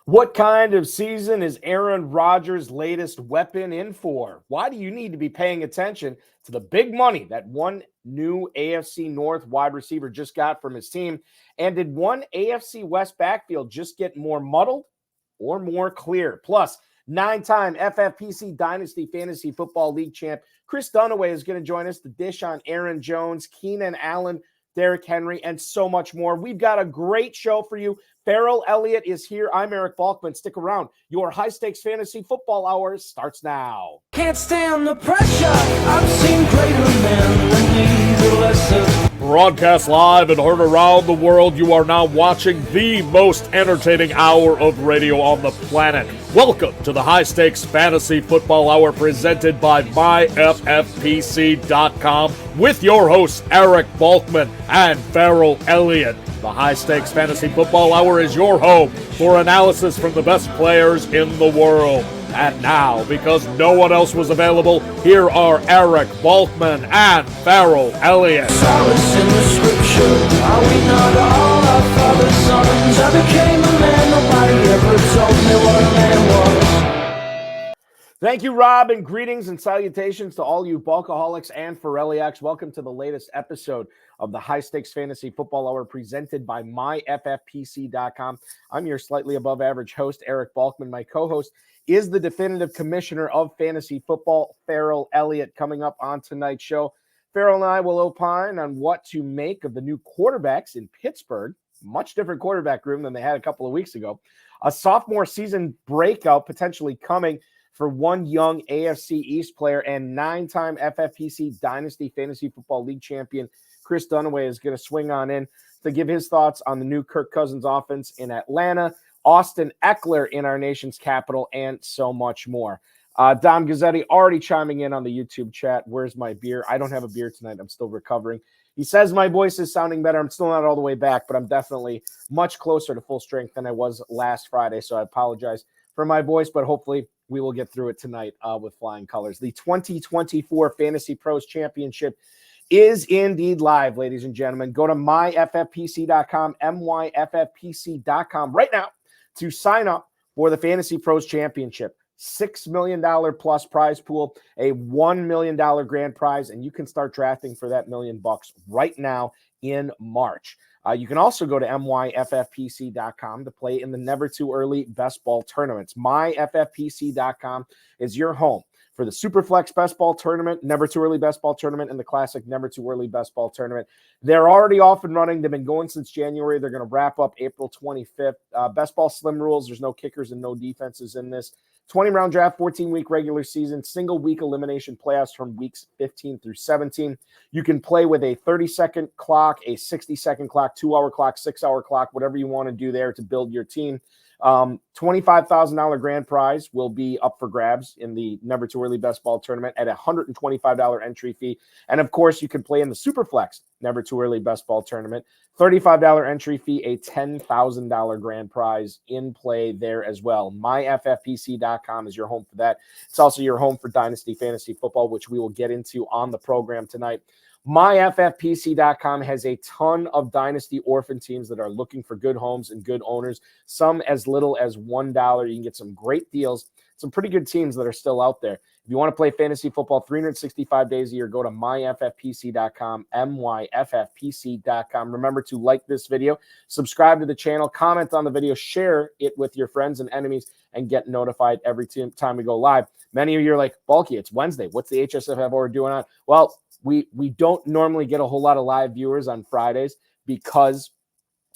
What kind of season is Aaron Rodgers' latest weapon in for? Why do you need to be paying attention to the big money that one new AFC North wide receiver just got from his team? And did one AFC West backfield just get more muddled or more clear? Plus, 9-time FFPC Dynasty Fantasy Football League champ Chris Dunaway is going to join us to dish on Aaron Jones, Keenan Allen, Derrick Henry, and so much more. We've got a great show for you. Ferrell Elliott is here. I'm Eric Balkman. Stick around. Your high-stakes fantasy football hour starts now. Can't stand the pressure. I've seen greater men than these lesser. Broadcast live and heard around the world, you are now watching the most entertaining hour of radio on the planet. Welcome to the High Stakes Fantasy Football Hour presented by myffpc.com with your hosts Eric Balkman and Ferrell Elliott. The High Stakes Fantasy Football Hour is your home for analysis from the best players in the world. And now, because no one else was available, here are Eric Balkman and Ferrell Elliott. Solace in the scripture. Are we not all our father's sons? I became a man. Nobody ever told me what a man was. Thank you, Rob, and greetings and salutations to all you Bulkaholics and Ferrelliacs. Welcome to the latest episode of the High Stakes Fantasy Football Hour presented by myffpc.com. I'm your slightly above average host, Eric Balkman. My co-host is the definitive commissioner of fantasy football, Ferrell Elliott, coming up on tonight's show. Ferrell and I will opine on what to make of the new quarterbacks in Pittsburgh. Much different quarterback room than they had a couple of weeks ago. A sophomore season breakout potentially coming for one young AFC East player, and 9-time FFPC Dynasty Fantasy Football League champion Chris Dunaway is going to swing on in to give his thoughts on the new Kirk Cousins offense in Atlanta, Austin Eckler in our nation's capital, and so much more. Dom Gazzetti already chiming in on the YouTube chat. Where's my beer? I don't have a beer tonight. I'm still recovering. He says my voice is sounding better. I'm still not all the way back, but I'm definitely much closer to full strength than I was last Friday, so I apologize for my voice, but hopefully we will get through it tonight with flying colors. The 2024 Fantasy Pros Championship is indeed live, ladies and gentlemen. Go to myffpc.com, myffpc.com right now to sign up for the Fantasy Pros Championship. $6 million plus prize pool, a $1 million grand prize, and you can start drafting for that $1 million right now in March. You can also go to myffpc.com to play in the Never Too Early Best Ball tournaments. Myffpc.com is your home for the Superflex Best Ball Tournament, Never Too Early Best Ball Tournament, and the Classic Never Too Early Best Ball Tournament. They're already off and running. They've been going since January. They're going to wrap up April 25th. Best Ball Slim rules. There's no kickers and no defenses in this. 20-round draft, 14-week regular season, single-week elimination playoffs from weeks 15 through 17. You can play with a 30-second clock, a 60-second clock, 2-hour clock, 6-hour clock, whatever you want to do there to build your team. $25,000 grand prize will be up for grabs in the Never Too Early Best Ball Tournament at a $125 entry fee. And, of course, you can play in the Superflex Never Too Early Best Ball Tournament. $35 entry fee, a $10,000 grand prize in play there as well. MyFFPC.com is your home for that. It's also your home for Dynasty Fantasy Football, which we will get into on the program tonight. MyFFPC.com has a ton of Dynasty orphan teams that are looking for good homes and good owners, some as little as $1. You can get some great deals, some pretty good teams that are still out there. If you want to play fantasy football 365 days a year, go to myffpc.com, myffpc.com. Remember to like this video, subscribe to the channel, comment on the video, share it with your friends and enemies, and get notified every time we go live. Many of you are like, Bulky, it's Wednesday. What's the hsffhour doing on? Well, we don't normally get a whole lot of live viewers on Fridays because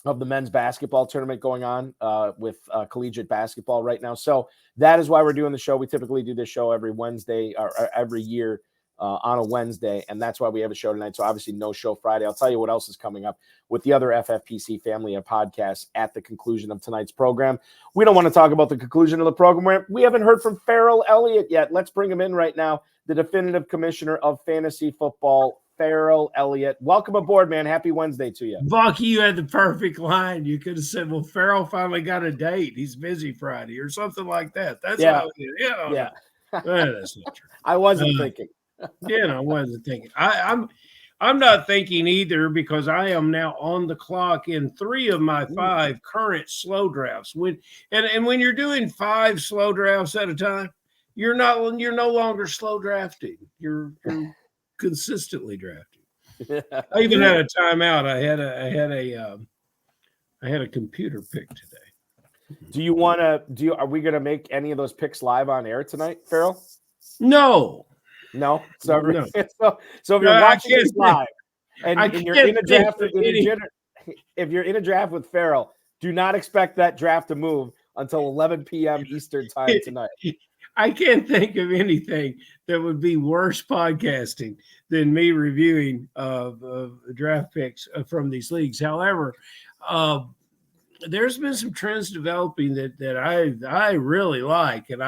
of the men's basketball tournament going on with collegiate basketball right now. So that is why we're doing the show. We typically do this show every Wednesday or every year on a Wednesday, and that's why we have a show tonight. So obviously no show Friday. I'll tell you what else is coming up with the other FFPC family of podcasts at the conclusion of tonight's program. We don't want to talk about the conclusion of the program. We haven't heard from Ferrell Elliott yet. Let's bring him in right now, the definitive commissioner of fantasy football, Ferrell Elliott. Welcome aboard, man. Happy Wednesday to you. Bucky, you had the perfect line. You could have said, well, Ferrell finally got a date. He's busy Friday or something like that. That's how it is. Yeah. That's not true. I wasn't thinking. I wasn't thinking. I'm I'm not thinking either because I am now on the clock in 3 of my 5 current slow drafts. When you're doing 5 slow drafts at a time, you're no longer slow drafting. You're consistently drafting. I even had a timeout. I had a computer pick today. Are we going to make any of those picks live on air tonight, Ferrell? No. No. So, No. so if you're watching this live and you're in a draft, if you're in a draft with Ferrell, do not expect that draft to move until 11 p.m. Eastern time tonight. I can't think of anything that would be worse podcasting than me reviewing draft picks from these leagues. However, there's been some trends developing that I really like, and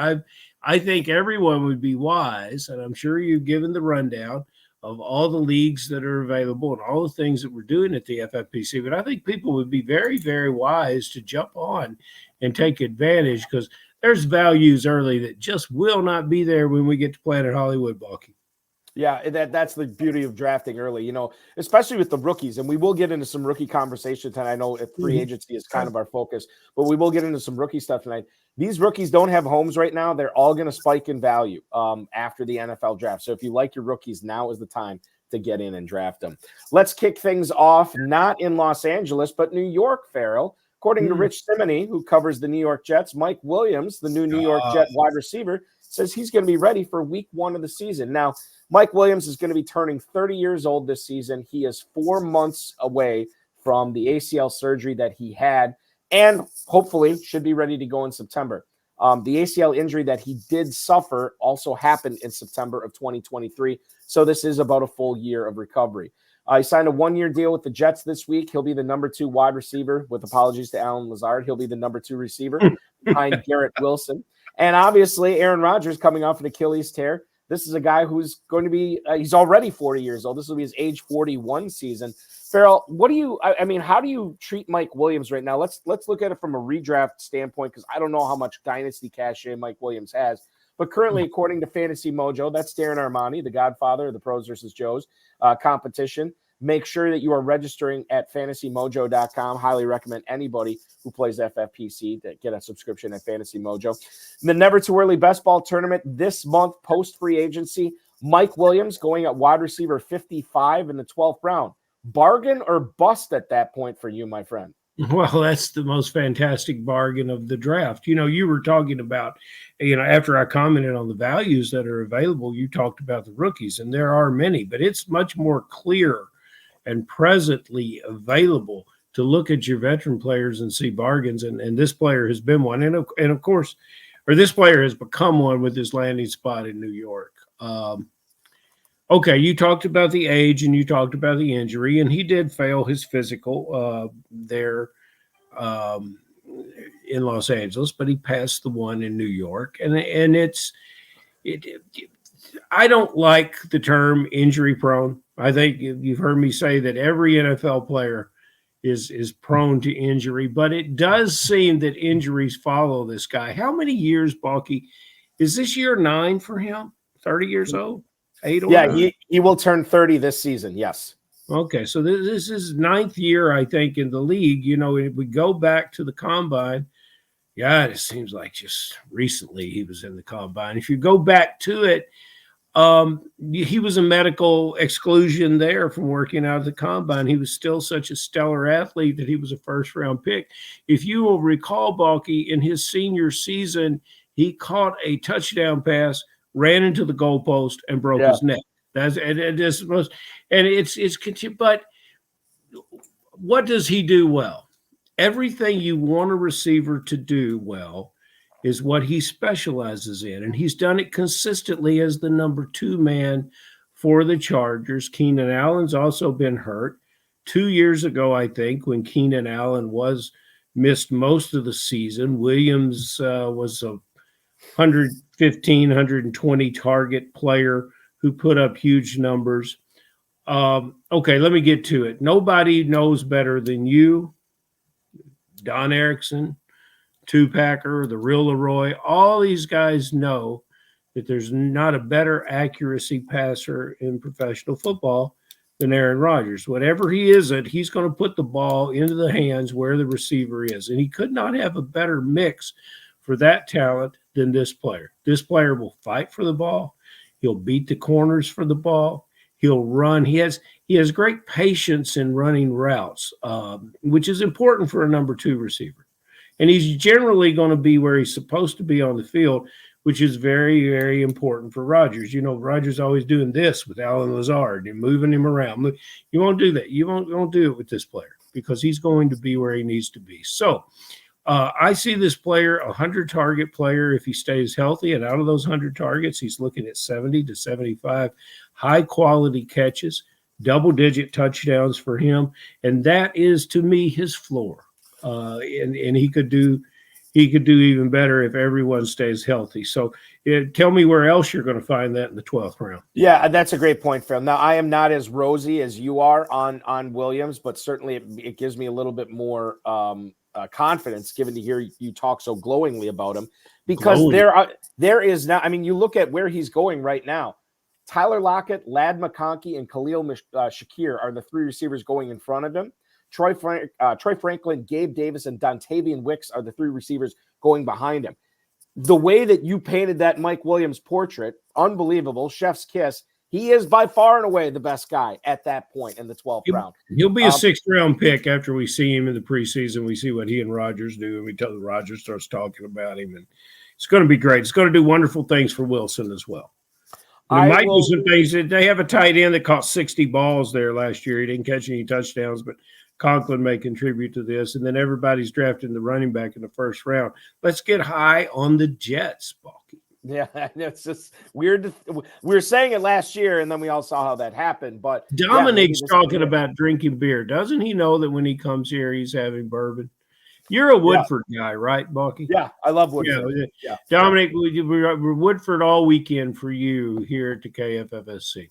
I think everyone would be wise, and I'm sure you've given the rundown of all the leagues that are available and all the things that we're doing at the FFPC, but I think people would be very, very wise to jump on and take advantage because there's values early that just will not be there when we get to Planet Hollywood, Balky. Yeah, that's the beauty of drafting early, especially with the rookies. And we will get into some rookie conversation tonight. I know free agency is kind of our focus, but we will get into some rookie stuff tonight. These rookies don't have homes right now. They're all going to spike in value after the NFL draft. So if you like your rookies, now is the time to get in and draft them. Let's kick things off, not in Los Angeles, but New York, Ferrell. According to Rich Simony, who covers the New York Jets, Mike Williams, the new New York Jet wide receiver, says he's going to be ready for week 1 of the season. Now, Mike Williams is going to be turning 30 years old this season. He is 4 months away from the ACL surgery that he had and hopefully should be ready to go in September. The ACL injury that he did suffer also happened in September of 2023. So this is about a full year of recovery. He signed a 1-year deal with the Jets this week. He'll be the number 2 wide receiver. With apologies to Alan Lazard, he'll be the number 2 receiver behind Garrett Wilson. And obviously, Aaron Rodgers coming off an Achilles tear. This is a guy who's going to be he's already 40 years old. This will be his age 41 season. Ferrell, how do you treat Mike Williams right now? Let's look at it from a redraft standpoint because I don't know how much dynasty cachet Mike Williams has. But currently, according to Fantasy Mojo, that's Darren Armani, the godfather of the Pros versus Joes competition. Make sure that you are registering at fantasymojo.com. Highly recommend anybody who plays FFPC to get a subscription at Fantasy Mojo. The Never Too Early Best Ball Tournament this month, post-free agency. Mike Williams going at wide receiver 55 in the 12th round. Bargain or bust at that point for you, my friend? Well, that's the most fantastic bargain of the draft. You were talking about, after I commented on the values that are available, you talked about the rookies, and there are many, but it's much more clear and presently available to look at your veteran players and see bargains. And this player has been one. And of course, this player has become one with his landing spot in New York. Okay, you talked about the age and you talked about the injury, and he did fail his physical there in Los Angeles, but he passed the one in New York. And I don't like the term injury prone. I think you've heard me say that every NFL player is prone to injury, but it does seem that injuries follow this guy. How many years, Balky? Is this year 9 for him? 30 years old? 8 or 9? He will turn 30 this season, yes. Okay, so this is 9th year, I think, in the league. If we go back to the combine, it seems like just recently he was in the combine. If you go back to it, he was a medical exclusion there from working out of the combine. He was still such a stellar athlete that he was a first-round pick. If you will recall, Balky, in his senior season, he caught a touchdown pass, ran into the goalpost, and broke his neck. But what does he do well? Everything you want a receiver to do well is what he specializes in, and he's done it consistently as the number 2 man for the Chargers. Keenan Allen's also been hurt. 2 years ago, I think, when Keenan Allen missed most of the season, Williams was a 115, 120 target player who put up huge numbers. Okay, let me get to it. Nobody knows better than you, Don Erickson, Two-Packer, the real Leroy. All these guys know that there's not a better accuracy passer in professional football than Aaron Rodgers. Whatever he isn't, he's going to put the ball into the hands where the receiver is. And he could not have a better mix for that talent than this player. This player will fight for the ball. He'll beat the corners for the ball. He'll run. He has great patience in running routes, which is important for a number 2 receiver. And he's generally going to be where he's supposed to be on the field, which is very, very important for Rodgers. You know, Rodgers always doing this with Allen Lazard and moving him around. You won't do that. You won't do it with this player because he's going to be where he needs to be. So I see this player, a 100-target player, if he stays healthy. And out of those 100 targets, he's looking at 70 to 75 high-quality catches, double-digit touchdowns for him. And that is, to me, his floor. And he could do even better if everyone stays healthy. So tell me where else you're going to find that in the 12th round. Yeah, that's a great point, Phil. Now, I am not as rosy as you are on Williams, but certainly it gives me a little bit more confidence given to hear you talk so glowingly about him, because there is now, I mean, you look at where he's going right now. Tyler Lockett, Ladd McConkey, and Khalil Shakir are the 3 receivers going in front of him. Troy Franklin, Gabe Davis, and Dontavian Wicks are the 3 receivers going behind him. The way that you painted that Mike Williams portrait, unbelievable, chef's kiss. He is by far and away the best guy at that point in the 12th round. He'll be a 6th-round pick after we see him in the preseason. We see what he and Rodgers do, and we tell Rodgers starts talking about him. And it's going to be great. It's going to do wonderful things for Wilson as well. There might be some things. They have a tight end that caught 60 balls there last year. He didn't catch any touchdowns, but Conklin may contribute to this. And then everybody's drafting the running back in the 1st round. Let's get high on the Jets, Balky. Yeah, it's just weird. We were saying it last year, and then we all saw how that happened. But Dominic's talking about drinking beer. Doesn't he know that when he comes here, he's having bourbon? You're a Woodford guy, right, Balky? Yeah, I love Woodford. Yeah. Dominic, we're Woodford all weekend for you here at the KFFSC.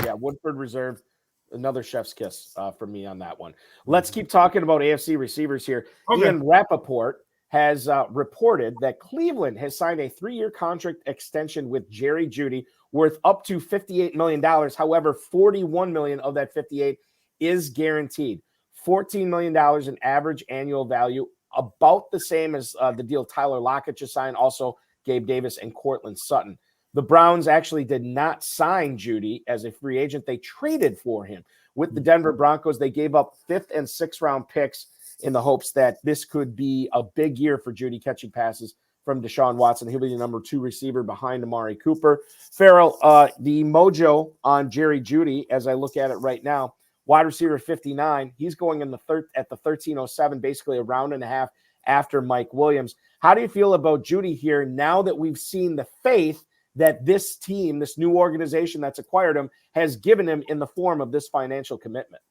Yeah, Woodford Reserve. Another chef's kiss for me on that one. Let's keep talking about AFC receivers here. Okay. Ian Rappaport has reported that Cleveland has signed a 3-year contract extension with Jerry Jeudy worth up to $58 million. However, $41 million of that $58 is guaranteed. $14 million in average annual value, about the same as the deal Tyler Lockett just signed, also Gabe Davis and Cortland Sutton. The Browns actually did not sign Jeudy as a free agent. They traded for him. With the Denver Broncos, they gave up 5th and 6th round picks in the hopes that this could be a big year for Jeudy, catching passes from Deshaun Watson. He'll be the number 2 receiver behind Amari Cooper. Ferrell, the mojo on Jerry Jeudy, as I look at it right now, wide receiver 59, he's going in at the 1307, basically a round and a half after Mike Williams. How do you feel about Jeudy here now that we've seen the faith that this team, this new organization that's acquired him, has given him in the form of this financial commitment?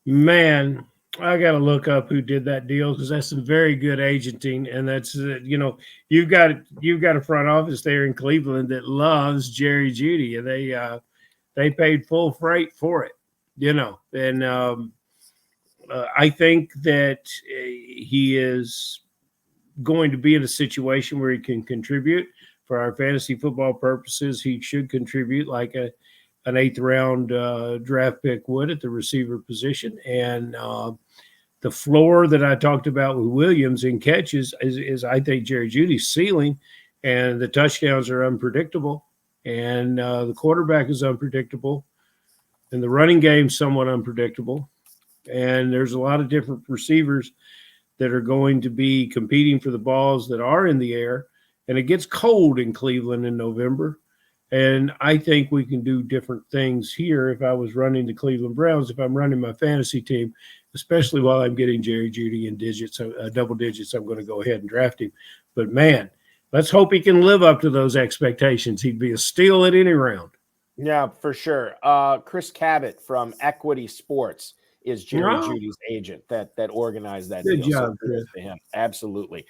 Man, I got to look up who did that deal, because that's some very good agenting. And that's, you've got a front office there in Cleveland that loves Jerry Jeudy, and they paid full freight for it, and I think that he is going to be in a situation where he can contribute. For our fantasy football purposes, he should contribute like an 8th round draft pick would at the receiver position. And the floor that I talked about with Williams in catches is I think Jerry Jeudy's ceiling, and the touchdowns are unpredictable, and the quarterback is unpredictable, and the running game somewhat unpredictable. And there's a lot of different receivers that are going to be competing for the balls that are in the air. And it gets cold in Cleveland in November. And I think we can do different things here if I was running the Cleveland Browns, if I'm running my fantasy team, especially while I'm getting Jerry Jeudy in double digits, I'm going to go ahead and draft him. But, man, let's hope he can live up to those expectations. He'd be a steal at any round. Yeah, for sure. Chris Cabot from Equity Sports is Jerry Jeudy's agent that organized that Good deal. job, so Chris. To him. Absolutely.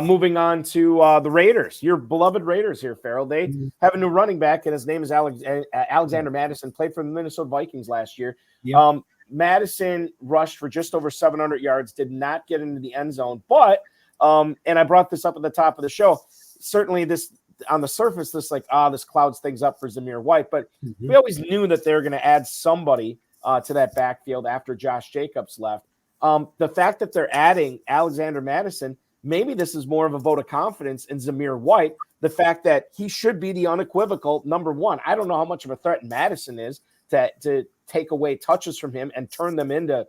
Moving on to the Raiders, your beloved Raiders here, Ferrell. They have a new running back, and his name is Alexander Madison, played for the Minnesota Vikings last year. Yep. Madison rushed for just over 700 yards, did not get into the end zone, but and I brought this up at the top of the show, certainly this on the surface, this this clouds things up for Zamir White, but Mm-hmm. we always knew that they were going to add somebody to that backfield after Josh Jacobs left. The fact that they're adding Alexander Madison, maybe this is more of a vote of confidence in Zamir White. The fact that he should be the unequivocal number one. I don't know how much of a threat Madison is to take away touches from him and turn them into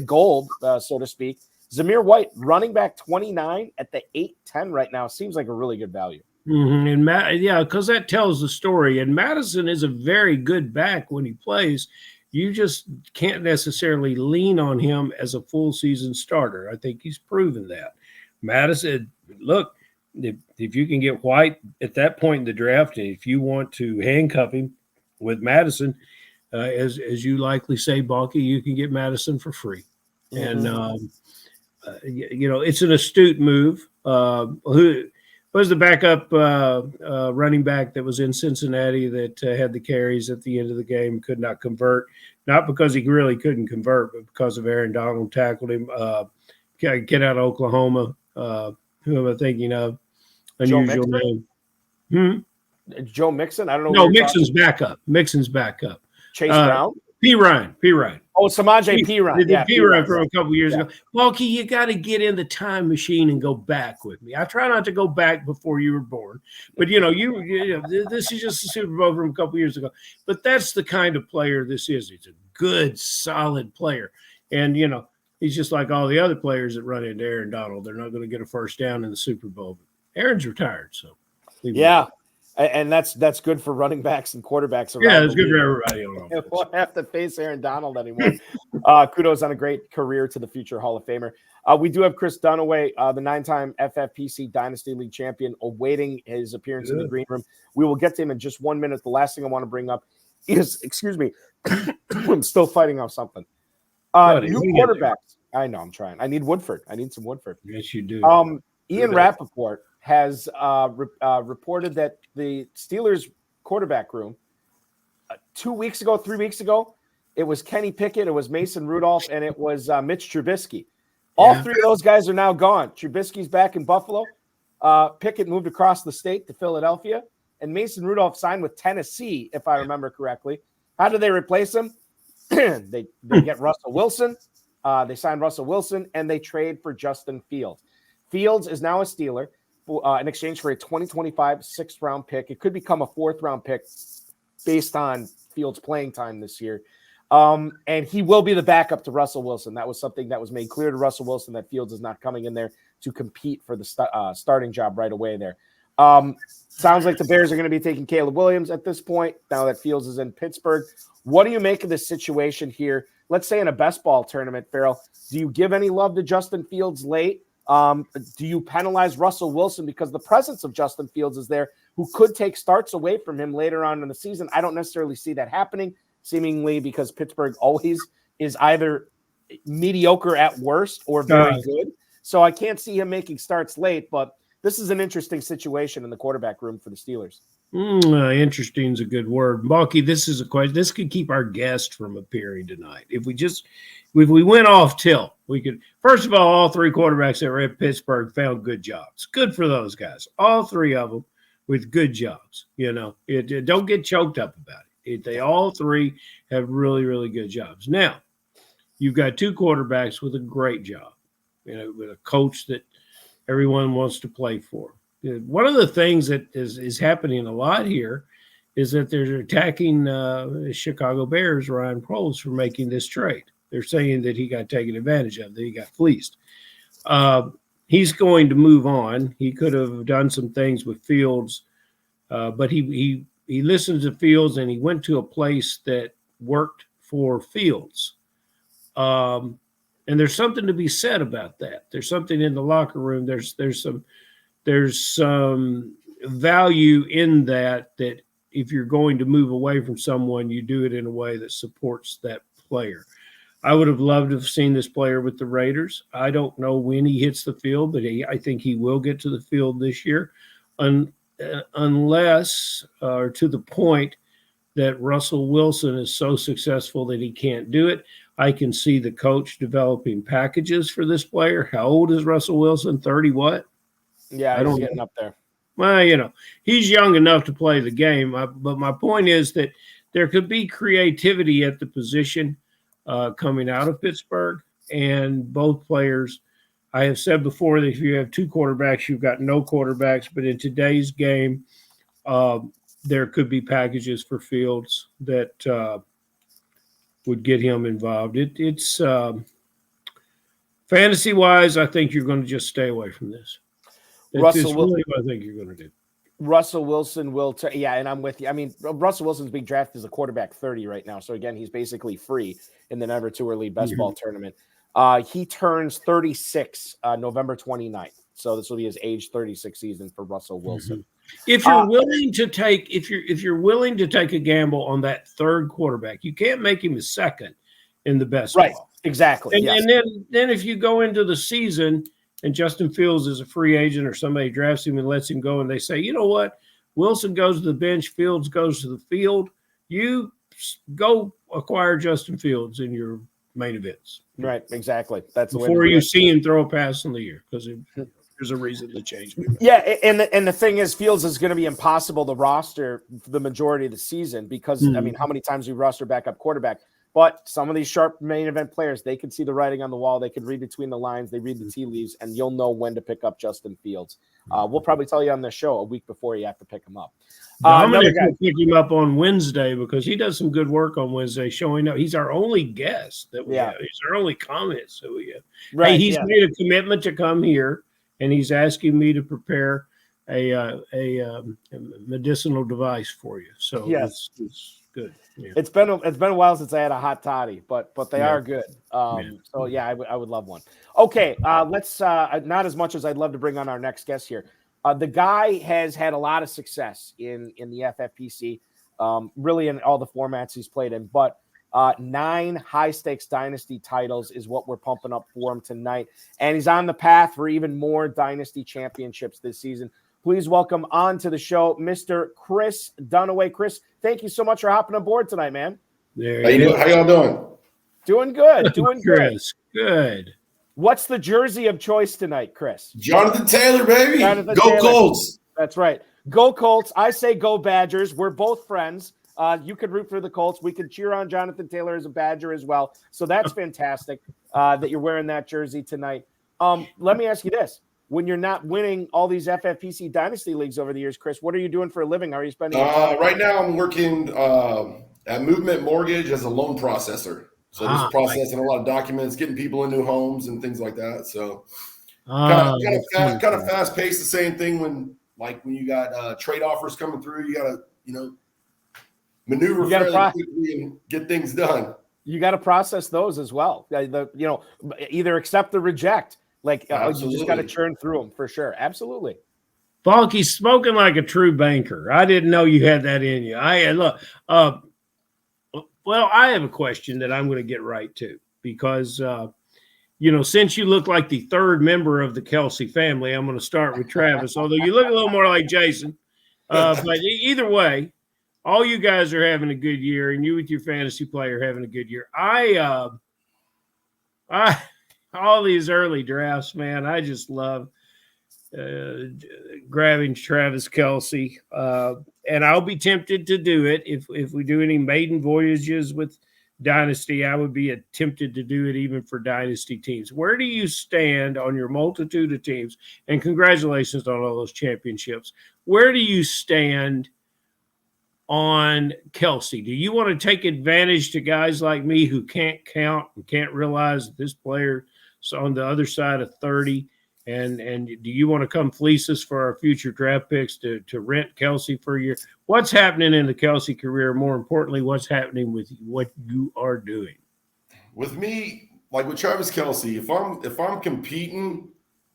gold, so to speak. Zamir White, running back 29 at the 8-10 right now, seems like a really good value. Mm-hmm. And because that tells the story. And Madison is a very good back when he plays. You just can't necessarily lean on him as a full season starter. I think he's proven that. Madison, look, if you can get White at that point in the draft, and if you want to handcuff him with Madison, as you likely say, Balky, you can get Madison for free. Mm-hmm. And it's an astute move. Who was the backup running back that was in Cincinnati that had the carries at the end of the game, could not convert, not because he really couldn't convert, but because of Aaron Donald tackled him. Get out of Oklahoma. Who am I thinking of? Unusual name. Joe Mixon? I don't know. No, Mixon's backup. Chase Brown? P. Ryan. Oh, Samaje P. Ryan. Yeah, P. Ryan from a couple years ago. Balky, you got to get in the time machine and go back with me. I try not to go back before you were born, but this is just a Super Bowl from a couple years ago. But that's the kind of player this is. He's a good, solid player, and he's just like all the other players that run into Aaron Donald. They're not going to get a first down in the Super Bowl. But Aaron's retired, so yeah. And that's good for running backs and quarterbacks around. Yeah, it's good for everybody. You won't have to face Aaron Donald anymore. Kudos on a great career to the future Hall of Famer. We do have Chris Dunaway, the 9-time FFPC Dynasty League champion, awaiting his appearance in the green room. We will get to him in just 1 minute. The last thing I want to bring up is, excuse me, I'm still fighting off something. New quarterbacks. I know, I'm trying. I need Woodford. I need some Woodford. Yes, you do. Ian Rappaport has reported that the Steelers quarterback room 3 weeks ago, it was Kenny Pickett, it was Mason Rudolph, and it was Mitch Trubisky. All three of those guys are now gone. Trubisky's back in Buffalo. Pickett moved across the state to Philadelphia, and Mason Rudolph signed with Tennessee, if I remember correctly. How did they replace him? They get Russell Wilson. They signed Russell Wilson, and they trade for Justin Fields. Fields is now a Steeler in exchange for a 2025 sixth-round pick. It could become a fourth-round pick based on Fields' playing time this year. And he will be the backup to Russell Wilson. That was something that was made clear to Russell Wilson, that Fields is not coming in there to compete for the starting job right away there. Sounds like the Bears are going to be taking Caleb Williams at this point, now that Fields is in Pittsburgh. What do you make of this situation here? Let's say in a best ball tournament, Ferrell, do you give any love to Justin Fields late? Do you penalize Russell Wilson because the presence of Justin Fields is there, who could take starts away from him later on in the season? I don't necessarily see that happening, seemingly because Pittsburgh always is either mediocre at worst or very good. So I can't see him making starts late, but this is an interesting situation in the quarterback room for the Steelers. Interesting is a good word. Balky, this is a question. This could keep our guest from appearing tonight. If we went off tilt, we could. First of all three quarterbacks that were at Pittsburgh found good jobs. Good for those guys. All three of them with good jobs. Don't get choked up about it. They all three have really, really good jobs. Now, you've got two quarterbacks with a great job, with a coach that everyone wants to play for. One of the things that is happening a lot here is that they're attacking Chicago Bears, Ryan Poles, for making this trade. They're saying that he got taken advantage of, that he got fleeced. He's going to move on. He could have done some things with Fields, but he listened to Fields and he went to a place that worked for Fields. And there's something to be said about that. There's something in the locker room. There's some value in that if you're going to move away from someone, you do it in a way that supports that player. I would have loved to have seen this player with the Raiders. I don't know when he hits the field, but I think he will get to the field this year, unless or to the point that Russell Wilson is so successful that he can't do it. I can see the coach developing packages for this player. How old is Russell Wilson? 30 what? Yeah, he's getting up there. Well, he's young enough to play the game. But my point is that there could be creativity at the position coming out of Pittsburgh, and both players. I have said before that if you have two quarterbacks, you've got no quarterbacks. But in today's game, there could be packages for Fields that would get him involved. It's fantasy-wise, I think you're going to just stay away from this. It's really what I think you're going to do. Russell Wilson will – and I'm with you. I mean, Russell Wilson's being drafted as a quarterback 30 right now. So, again, he's basically free in the Never Too Early Best Ball tournament. He turns 36 November 29th. So this will be his age 36 season for Russell Wilson. If you're willing to take if you're willing to take a gamble on that third quarterback, you can't make him a second in the best right ball. Exactly. And then if you go into the season and Justin Fields is a free agent or somebody drafts him and lets him go and they say, you know what, Wilson goes to the bench, Fields goes to the field, you go acquire Justin Fields in your main events. Right, exactly. That's the way before you see him throw a pass in the year, because there's a reason to change. Yeah, and the thing is, Fields is going to be impossible to roster the majority of the season because, I mean, how many times we roster backup quarterback? But some of these sharp main event players, they can see the writing on the wall. They can read between the lines. They read the tea leaves, and you'll know when to pick up Justin Fields. We'll probably tell you on the show a week before you have to pick him up. I'm going to pick him up on Wednesday because he does some good work on Wednesday, showing up. He's our only guest that we have. He's our only comments that we have. Right, hey, he's made a commitment to come here, and he's asking me to prepare a medicinal device for you. So it's good. Yeah. It's been a while since I had a hot toddy, but they are good. So I would love one. Okay, let's not as much as I'd love to bring on our next guest here. The guy has had a lot of success in the FFPC, really in all the formats he's played in, but 9 high-stakes Dynasty titles is what we're pumping up for him tonight, and he's on the path for even more Dynasty championships this season. Please welcome on to the show, Mr. Chris Dunaway. Chris, thank you so much for hopping aboard tonight, man. How y'all doing? Doing good. Doing Chris, good. What's the jersey of choice tonight, Chris? Jonathan Taylor, baby. Go Taylor. Colts. That's right. Go Colts. I say go Badgers. We're both friends. You could root for the Colts. We could cheer on Jonathan Taylor as a Badger as well. So that's fantastic that you're wearing that jersey tonight. Let me ask you this. When you're not winning all these FFPC Dynasty leagues over the years, Chris, what are you doing for a living? How are you spending your time? Right now I'm working at Movement Mortgage as a loan processor. So just processing a lot of documents, getting people in new homes and things like that. So kind of fast paced. The same thing when you got trade offers coming through, you got to, maneuver fairly quickly and get things done. You got to process those as well. Either accept or reject. You just got to churn through them for sure. Absolutely. Balky's spoken like a true banker. I didn't know you had that in you. I have a question that I'm going to get right to because, since you look like the third member of the Kelsey family, I'm going to start with Travis, although you look a little more like Jason. But either way, all you guys are having a good year, and you with your fantasy player having a good year. All these early drafts, man, I just love grabbing Travis Kelsey. And I'll be tempted to do it. If we do any maiden voyages with Dynasty, I would be tempted to do it even for Dynasty teams. Where do you stand on your multitude of teams? And congratulations on all those championships. Where do you stand on Kelsey? Do you want to take advantage to guys like me who can't count and can't realize that this player is on the other side of 30? And do you want to come fleece us for our future draft picks to rent Kelsey for a year? What's happening in the Kelsey career? More importantly, what's happening with what you are doing? With me, like with Travis Kelsey, if I'm competing,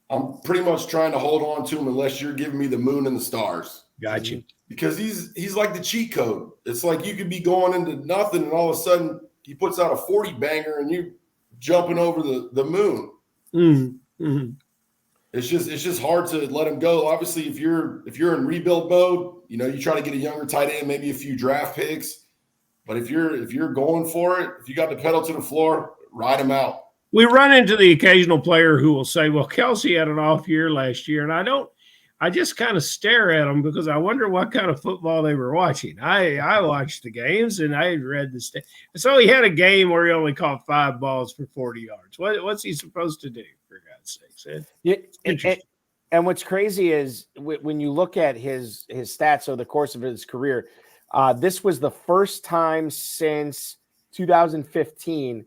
I'm pretty much trying to hold on to him unless you're giving me the moon and the stars. Gotcha. Because he's like the cheat code. It's like you could be going into nothing and all of a sudden he puts out a 40 banger and you jumping over the moon. Mm-hmm. It's just hard to let him go. Obviously, if you're in rebuild mode, you try to get a younger tight end, maybe a few draft picks. But if you're going for it, if you got the pedal to the floor, ride him out. We run into the occasional player who will say, "Well, Kelsey had an off year last year," and I I just kind of stare at them because I wonder what kind of football they were watching. I watched the games and I read the stat. So he had a game where he only caught 5 balls for 40 yards. What's he supposed to do, for God's sakes? And what's crazy is when you look at his stats over the course of his career, this was the first time since 2015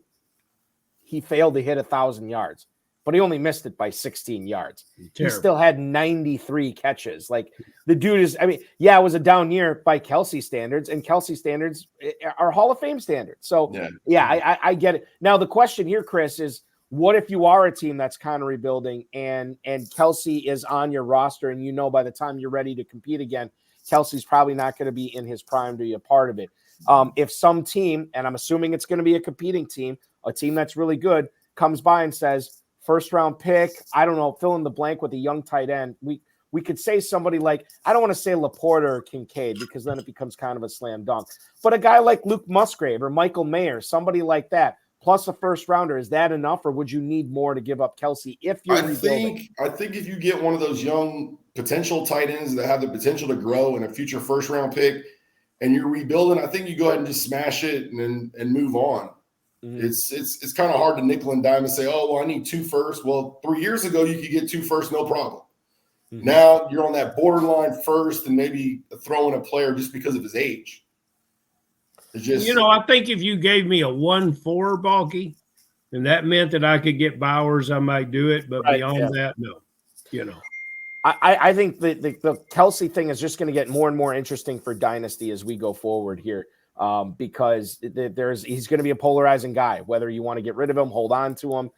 he failed to hit 1,000 yards. But he only missed it by 16 yards. He still had 93 catches. Like, the dude is, I mean, yeah, it was a down year by Kelsey standards, and Kelsey standards are Hall of Fame standards. So, yeah, I get it. Now, the question here, Chris, is what if you are a team that's kind of rebuilding and Kelsey is on your roster and you know by the time you're ready to compete again, Kelsey's probably not going to be in his prime to be a part of it. If some team, and I'm assuming it's going to be a competing team, a team that's really good, comes by and says, first round pick, I don't know, fill in the blank with a young tight end. We could say somebody like, I don't want to say Laporta or Kincaid because then it becomes kind of a slam dunk. But a guy like Luke Musgrave or Michael Mayer, somebody like that, plus a first rounder, is that enough, or would you need more to give up Kelsey if you're rebuilding? I think if you get one of those young potential tight ends that have the potential to grow in a future first round pick and you're rebuilding, I think you go ahead and just smash it and move on. It's kind of hard to nickel and dime and say, oh, well, I need 2 firsts. Well, 3 years ago, you could get 2 firsts, no problem. Now you're on that borderline first and maybe throwing a player just because of his age. It's just, I think if you gave me a 1-4 Balky, and that meant that I could get Bowers, I might do it. But beyond that, no. I think the Kelsey thing is just going to get more and more interesting for Dynasty as we go forward here. Because he's going to be a polarizing guy, whether you want to get rid of him, hold on to him,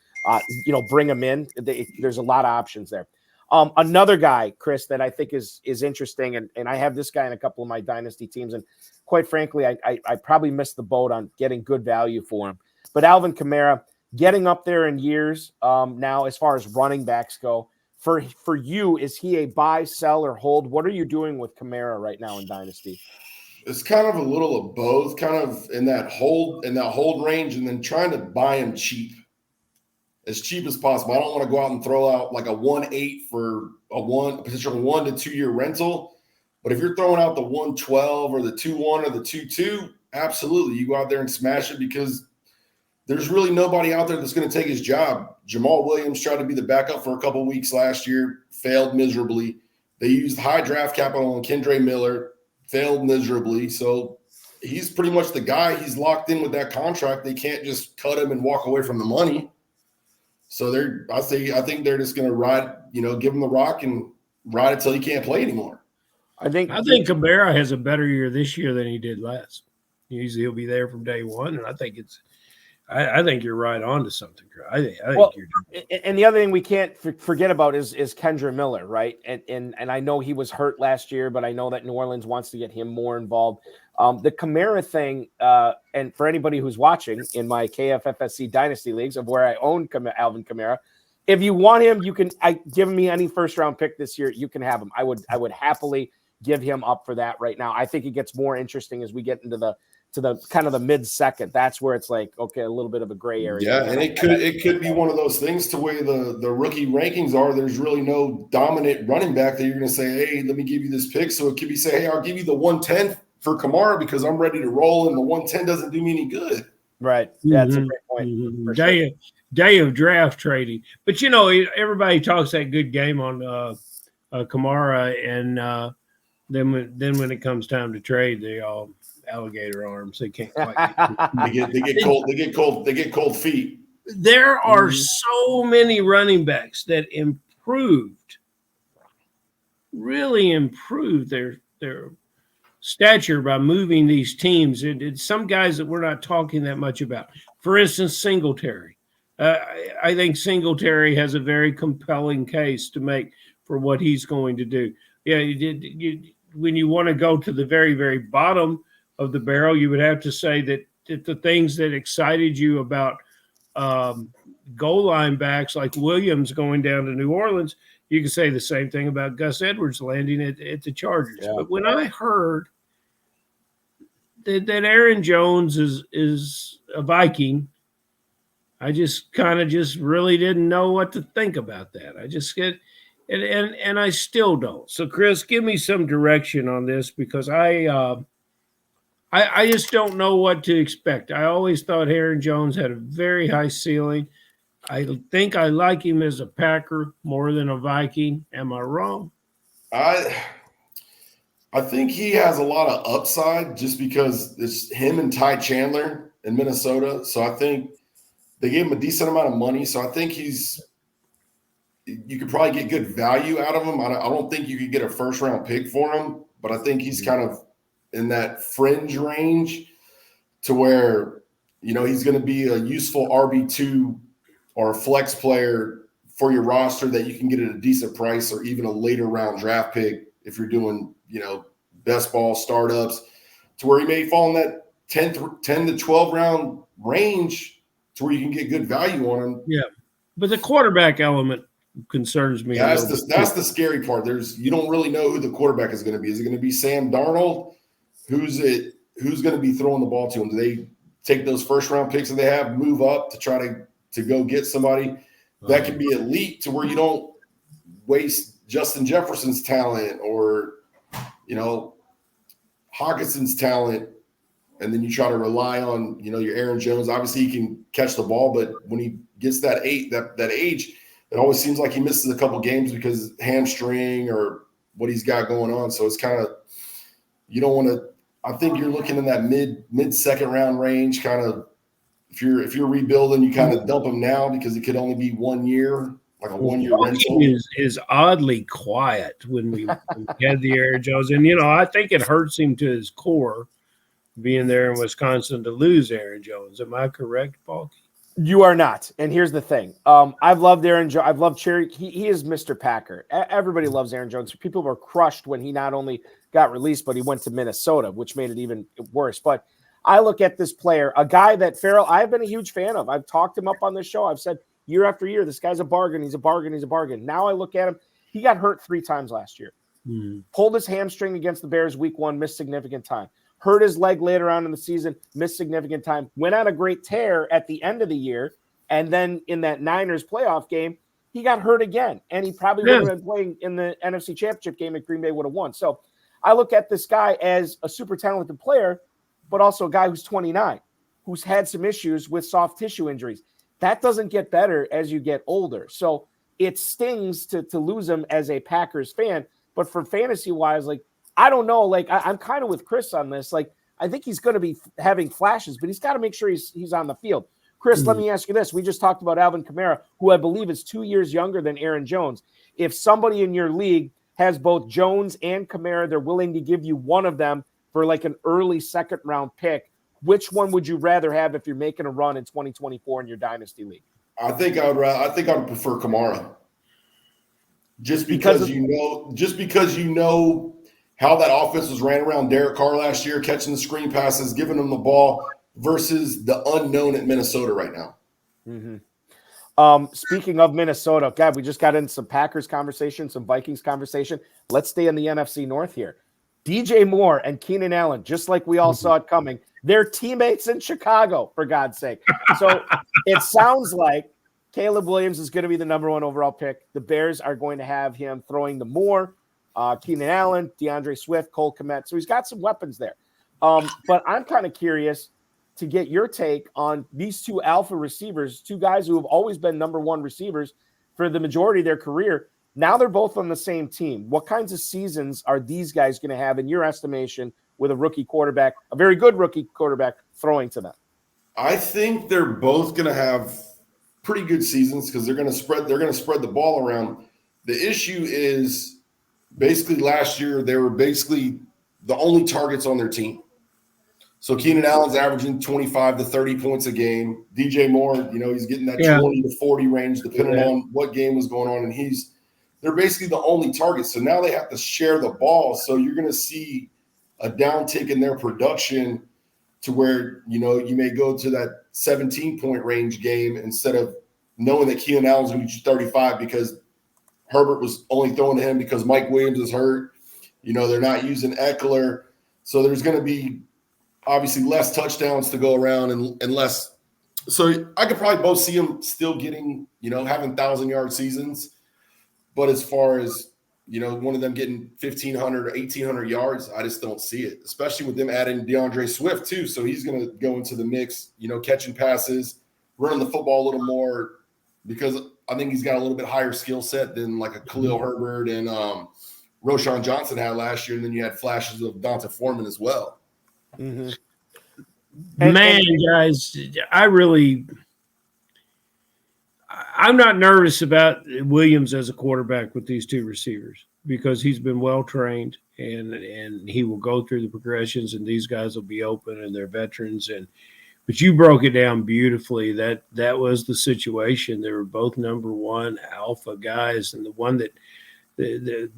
bring him in. There's a lot of options there. Another guy, Chris, that I think is interesting, and I have this guy in a couple of my Dynasty teams, and quite frankly, I probably missed the boat on getting good value for him. But Alvin Kamara, getting up there in years now as far as running backs go, for you, is he a buy, sell, or hold? What are you doing with Kamara right now in Dynasty? It's kind of a little of both, kind of in that hold range, and then trying to buy him as cheap as possible. I don't want to go out and throw out like a 1.8 for a potential 1 to 2 year rental. But if you're throwing out the 1.12 or the 2.1 or the 2.2, absolutely, you go out there and smash it because there's really nobody out there that's going to take his job. Jamal Williams tried to be the backup for a couple of weeks last year, failed miserably. They used high draft capital on Kendre Miller, failed miserably. So he's pretty much the guy. He's locked in with that contract. They can't just cut him and walk away from the money. So I think they're just going to ride, give him the rock and ride it till he can't play anymore. I think Kamara has a better year this year than he did last. Usually he'll be there from day one, and I think I think you're right on to something. I think you're. And the other thing we can't forget about is Kendre Miller, right? And I know he was hurt last year, but I know that New Orleans wants to get him more involved. The Kamara thing, and for anybody who's watching in my KFFSC Dynasty leagues of where I own Alvin Kamara, if you want him, you can. Give me any first round pick this year. You can have him. I would happily give him up for that right now. I think it gets more interesting as we get into the kind of the mid-second. That's where it's like, okay, a little bit of a gray area. Yeah, and it could be one of those things to where the rookie rankings are. There's really no dominant running back that you're going to say, hey, let me give you this pick. So it could be say, hey, I'll give you the 110 for Kamara because I'm ready to roll, and the 110 doesn't do me any good. Right. Yeah, that's a great point. Day of draft trading. But, everybody talks that good game on Kamara, and then when it comes time to trade, they all – alligator arms. They can't quite get cold feet. There are so many running backs that really improved their stature by moving these teams. It's some guys that we're not talking that much about. For instance, Singletary. I think Singletary has a very compelling case to make for what he's going to do. Yeah, when you want to go to the very, very bottom of the barrel, you would have to say that the things that excited you about goal line backs like Williams going down to New Orleans, you can say the same thing about Gus Edwards landing at the Chargers. Yeah. But when I heard that Aaron Jones is a Viking, I just really didn't know what to think about that. I just get And I still don't. So, Chris, give me some direction on this, because I just don't know what to expect. I always thought Aaron Jones had a very high ceiling. I think I like him as a Packer more than a Viking. Am I wrong? I think he has a lot of upside just because it's him and Ty Chandler in Minnesota. So I think they gave him a decent amount of money. So I think you could probably get good value out of him. I don't think you could get a first-round pick for him, but I think he's kind of in that fringe range to where, he's going to be a useful RB2 or a flex player for your roster that you can get at a decent price, or even a later round draft pick if you're doing, best ball startups, to where he may fall in that 10 to 12 round range to where you can get good value on him. Yeah. But the quarterback element concerns me. That's the scary part. You don't really know who the quarterback is going to be. Is it going to be Sam Darnold? Who's going to be throwing the ball to him? Do they take those first round picks that they have, move up to try to go get somebody that can be elite to where you don't waste Justin Jefferson's talent or, Hawkinson's talent, and then you try to rely on, your Aaron Jones. Obviously he can catch the ball, but when he gets that age, it always seems like he misses a couple games because hamstring or what he's got going on. So it's kind of, you don't want to, I think you're looking in that mid second round range, kind of, if you're rebuilding, you kind of dump him now because it could only be 1 year, like a 1 year rental. Is oddly quiet when we had the Aaron Jones. And, I think it hurts him to his core being there in Wisconsin to lose Aaron Jones. Am I correct, Paul? You are not. And here's the thing. I've loved Aaron Jones. I've loved Cherry. He is Mr. Packer. Everybody loves Aaron Jones. People were crushed when he not only got released, but he went to Minnesota, which made it even worse. But I look at this player, a guy that Ferrell, I've been a huge fan of. I've talked him up on this show. I've said year after year, this guy's a bargain. He's a bargain. He's a bargain. Now I look at him. He got hurt 3 times last year. Pulled his hamstring against the Bears week 1, missed significant time. Hurt his leg later on in the season, missed significant time. Went on a great tear at the end of the year. And then in that Niners playoff game, he got hurt again. And he probably would have been playing in the NFC Championship game if Green Bay would have won. So I look at this guy as a super talented player, but also a guy who's 29, who's had some issues with soft tissue injuries. That doesn't get better as you get older. So it stings to lose him as a Packers fan. But for fantasy-wise, I don't know. I'm kind of with Chris on this. I think he's going to be having flashes, but he's got to make sure he's on the field. Chris, let me ask you this. We just talked about Alvin Kamara, who I believe is 2 years younger than Aaron Jones. If somebody in your league has both Jones and Kamara, they're willing to give you one of them for an early second-round pick, which one would you rather have if you're making a run in 2024 in your dynasty league? I think I would prefer Kamara. Just because you know how that offense was ran around Derek Carr last year, catching the screen passes, giving them the ball, versus the unknown at Minnesota right now. Speaking of Minnesota, God, we just got into some Packers conversation, some Vikings conversation. Let's stay in the NFC North here. DJ Moore and Keenan Allen, just like we all saw it coming, they're teammates in Chicago, for God's sake. So it sounds like Caleb Williams is going to be the number 1 overall pick. The Bears are going to have him throwing the Moore, Keenan Allen, DeAndre Swift, Cole Kmet. So he's got some weapons there. But I'm kind of curious to get your take on these 2 alpha receivers, 2 guys who have always been number 1 receivers for the majority of their career. Now they're both on the same team. What kinds of seasons are these guys going to have in your estimation with a rookie quarterback, a very good rookie quarterback, throwing to them? I think they're both going to have pretty good seasons because they're going to spread the ball around. The issue is basically last year they were basically the only targets on their team. So Keenan Allen's averaging 25 to 30 points a game. DJ Moore, he's getting that 20 to 40 range depending on what game was going on, and they're basically the only targets. So now they have to share the ball. So you're going to see a downtick in their production to where, you may go to that 17-point range game instead of knowing that Keenan Allen's going to get you 35 because Herbert was only throwing to him because Mike Williams is hurt. They're not using Eckler. So there's going to be obviously less touchdowns to go around and less. So I could probably both see them still getting, having 1,000-yard seasons. But as far as, one of them getting 1,500 or 1,800 yards, I just don't see it, especially with them adding DeAndre Swift too. So he's going to go into the mix, catching passes, running the football a little more, because I think he's got a little bit higher skill set than like a Khalil Herbert and Roschon Johnson had last year. And then you had flashes of Donta Foreman as well. Mm-hmm. Guys, I'm not nervous about Williams as a quarterback with these two receivers, because he's been well trained and he will go through the progressions, and these guys will be open and they're veterans. But you broke it down beautifully. That was the situation. They were both number one alpha guys, and the one that it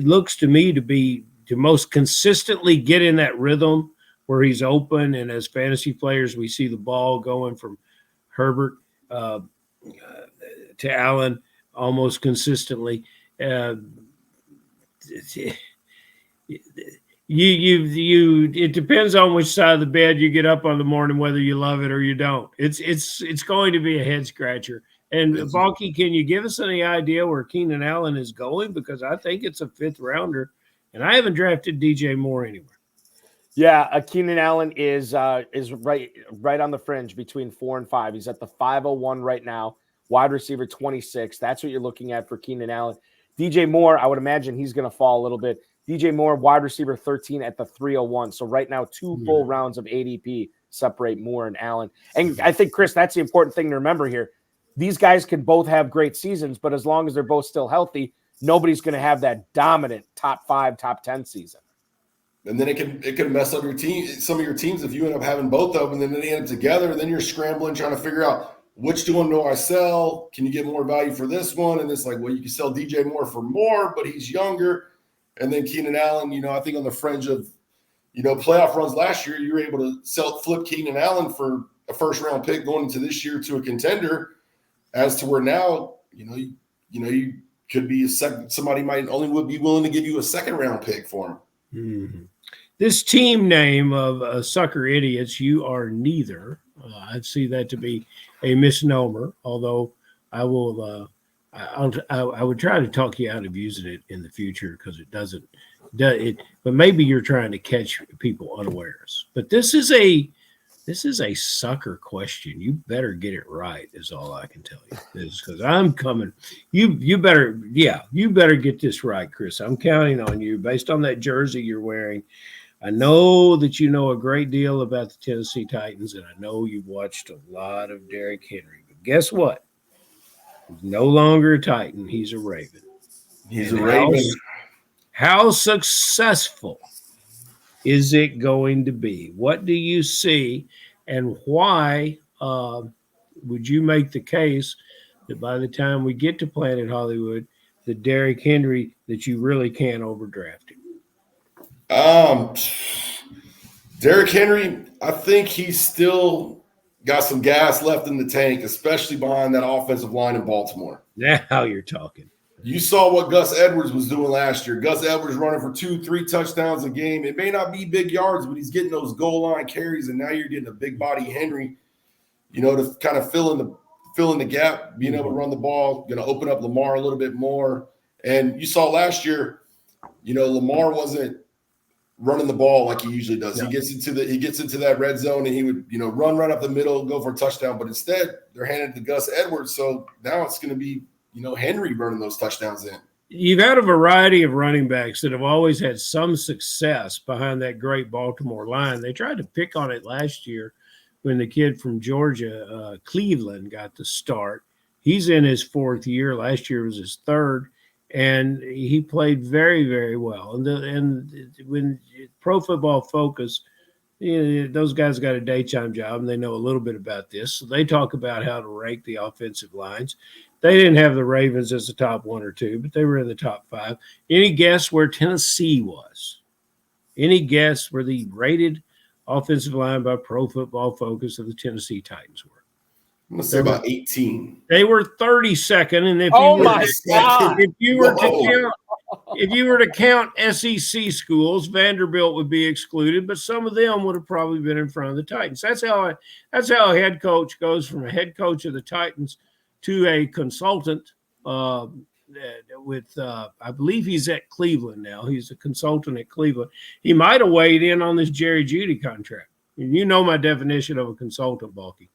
looks to me to be to most consistently get in that rhythm where he's open, and as fantasy players we see the ball going from Herbert to Allen almost consistently. It depends on which side of the bed you get up on the morning, whether you love it or you don't. It's going to be a head scratcher. And Balky, can you give us any idea where Keenan Allen is going? Because I think it's a 5th rounder, and I haven't drafted DJ Moore anywhere. Yeah, Keenan Allen is right on the fringe between 4 and 5. He's at the 501 right now, wide receiver 26. That's what you're looking at for Keenan Allen. DJ Moore, I would imagine he's going to fall a little bit. DJ Moore, wide receiver 13 at the 301. So right now, 2 full rounds of ADP separate Moore and Allen. And I think, Chris, that's the important thing to remember here. These guys can both have great seasons, but as long as they're both still healthy, nobody's going to have that dominant top 5, top 10 season. And then it can mess up your team, some of your teams, if you end up having both of them, and then they end up together, and then you're scrambling trying to figure out which one do I sell? Can you get more value for this one? And it's like, well, you can sell DJ Moore for more, but he's younger. And then Keenan Allen, I think on the fringe of, playoff runs last year, you were able to flip Keenan Allen for a first-round pick going into this year to a contender, as to where now, you could be somebody might only would be willing to give you a second-round pick for him. Mm-hmm. This team name of Sucker Idiots, you are neither. I see that to be a misnomer, although I will I would try to talk you out of using it in the future, because it doesn't. But maybe you're trying to catch people unawares. But this is a sucker question. You better get it right, is all I can tell you. Because I'm coming. You better get this right, Chris. I'm counting on you based on that jersey you're wearing. I know that you know a great deal about the Tennessee Titans, and I know you've watched a lot of Derrick Henry. But guess what? He's no longer a Titan. He's a Raven. He's a Raven. How successful is it going to be? What do you see, and why would you make the case that by the time we get to Planet Hollywood, the Derrick Henry, that you really can't overdraft him? Derrick Henry, I think he's still got some gas left in the tank, especially behind that offensive line in Baltimore. Now you're talking. You saw what Gus Edwards was doing last year. Gus Edwards running for 2-3 touchdowns a game. It may not be big yards, but he's getting those goal line carries, and now you're getting a big body Henry, to kind of fill in the gap, being able to run the ball, going to open up Lamar a little bit more. And you saw last year, Lamar wasn't running the ball like he usually does. Yeah. He gets into that red zone, and he would, run right up the middle, go for a touchdown. But instead, they're handing it to Gus Edwards. So now it's going to be, Henry running those touchdowns in. You've had a variety of running backs that have always had some success behind that great Baltimore line. They tried to pick on it last year when the kid from Georgia, Cleveland, got the start. He's in his 4th year. Last year was his 3rd. And he played very, very well. And when Pro Football Focus, those guys got a daytime job, and they know a little bit about this. So they talk about how to rank the offensive lines. They didn't have the Ravens as the top 1 or 2, but they were in the top 5. Any guess where Tennessee was? Any guess where the rated offensive line by Pro Football Focus of the Tennessee Titans were? I'm going to say about 18. They were 32nd, and if you were to count SEC schools, Vanderbilt would be excluded, but some of them would have probably been in front of the Titans. That's how a head coach goes from a head coach of the Titans to a consultant I believe he's at Cleveland now. He's a consultant at Cleveland. He might have weighed in on this Jerry Jeudy contract. You know my definition of a consultant, Balky.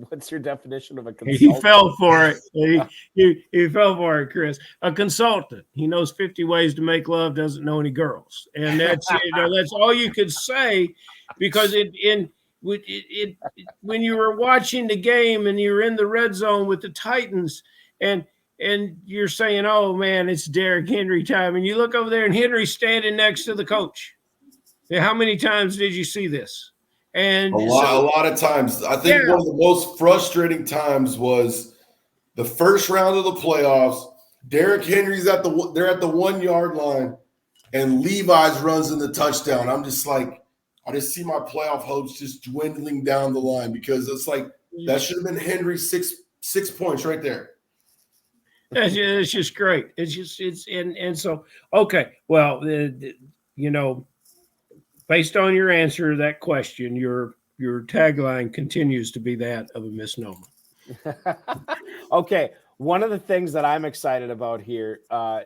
What's your definition of a consultant? He fell for it. He fell for it, Chris. A consultant. He knows 50 ways to make love, doesn't know any girls. And that's that's all you could say, because when you were watching the game and you were in the red zone with the Titans and you're saying, oh, man, it's Derrick Henry time. And you look over there and Henry's standing next to the coach. How many times did you see this? And a lot of times. I think one of the most frustrating times was the first round of the playoffs. Derrick Henry's they're at the 1 yard line, and Levi's runs in the touchdown. I'm just like, I just see my playoff hopes just dwindling down the line, because it's like that should have been Henry's six points right there. It's just great. So okay. Well, based on your answer to that question, your tagline continues to be that of a misnomer. Okay. One of the things that I'm excited about here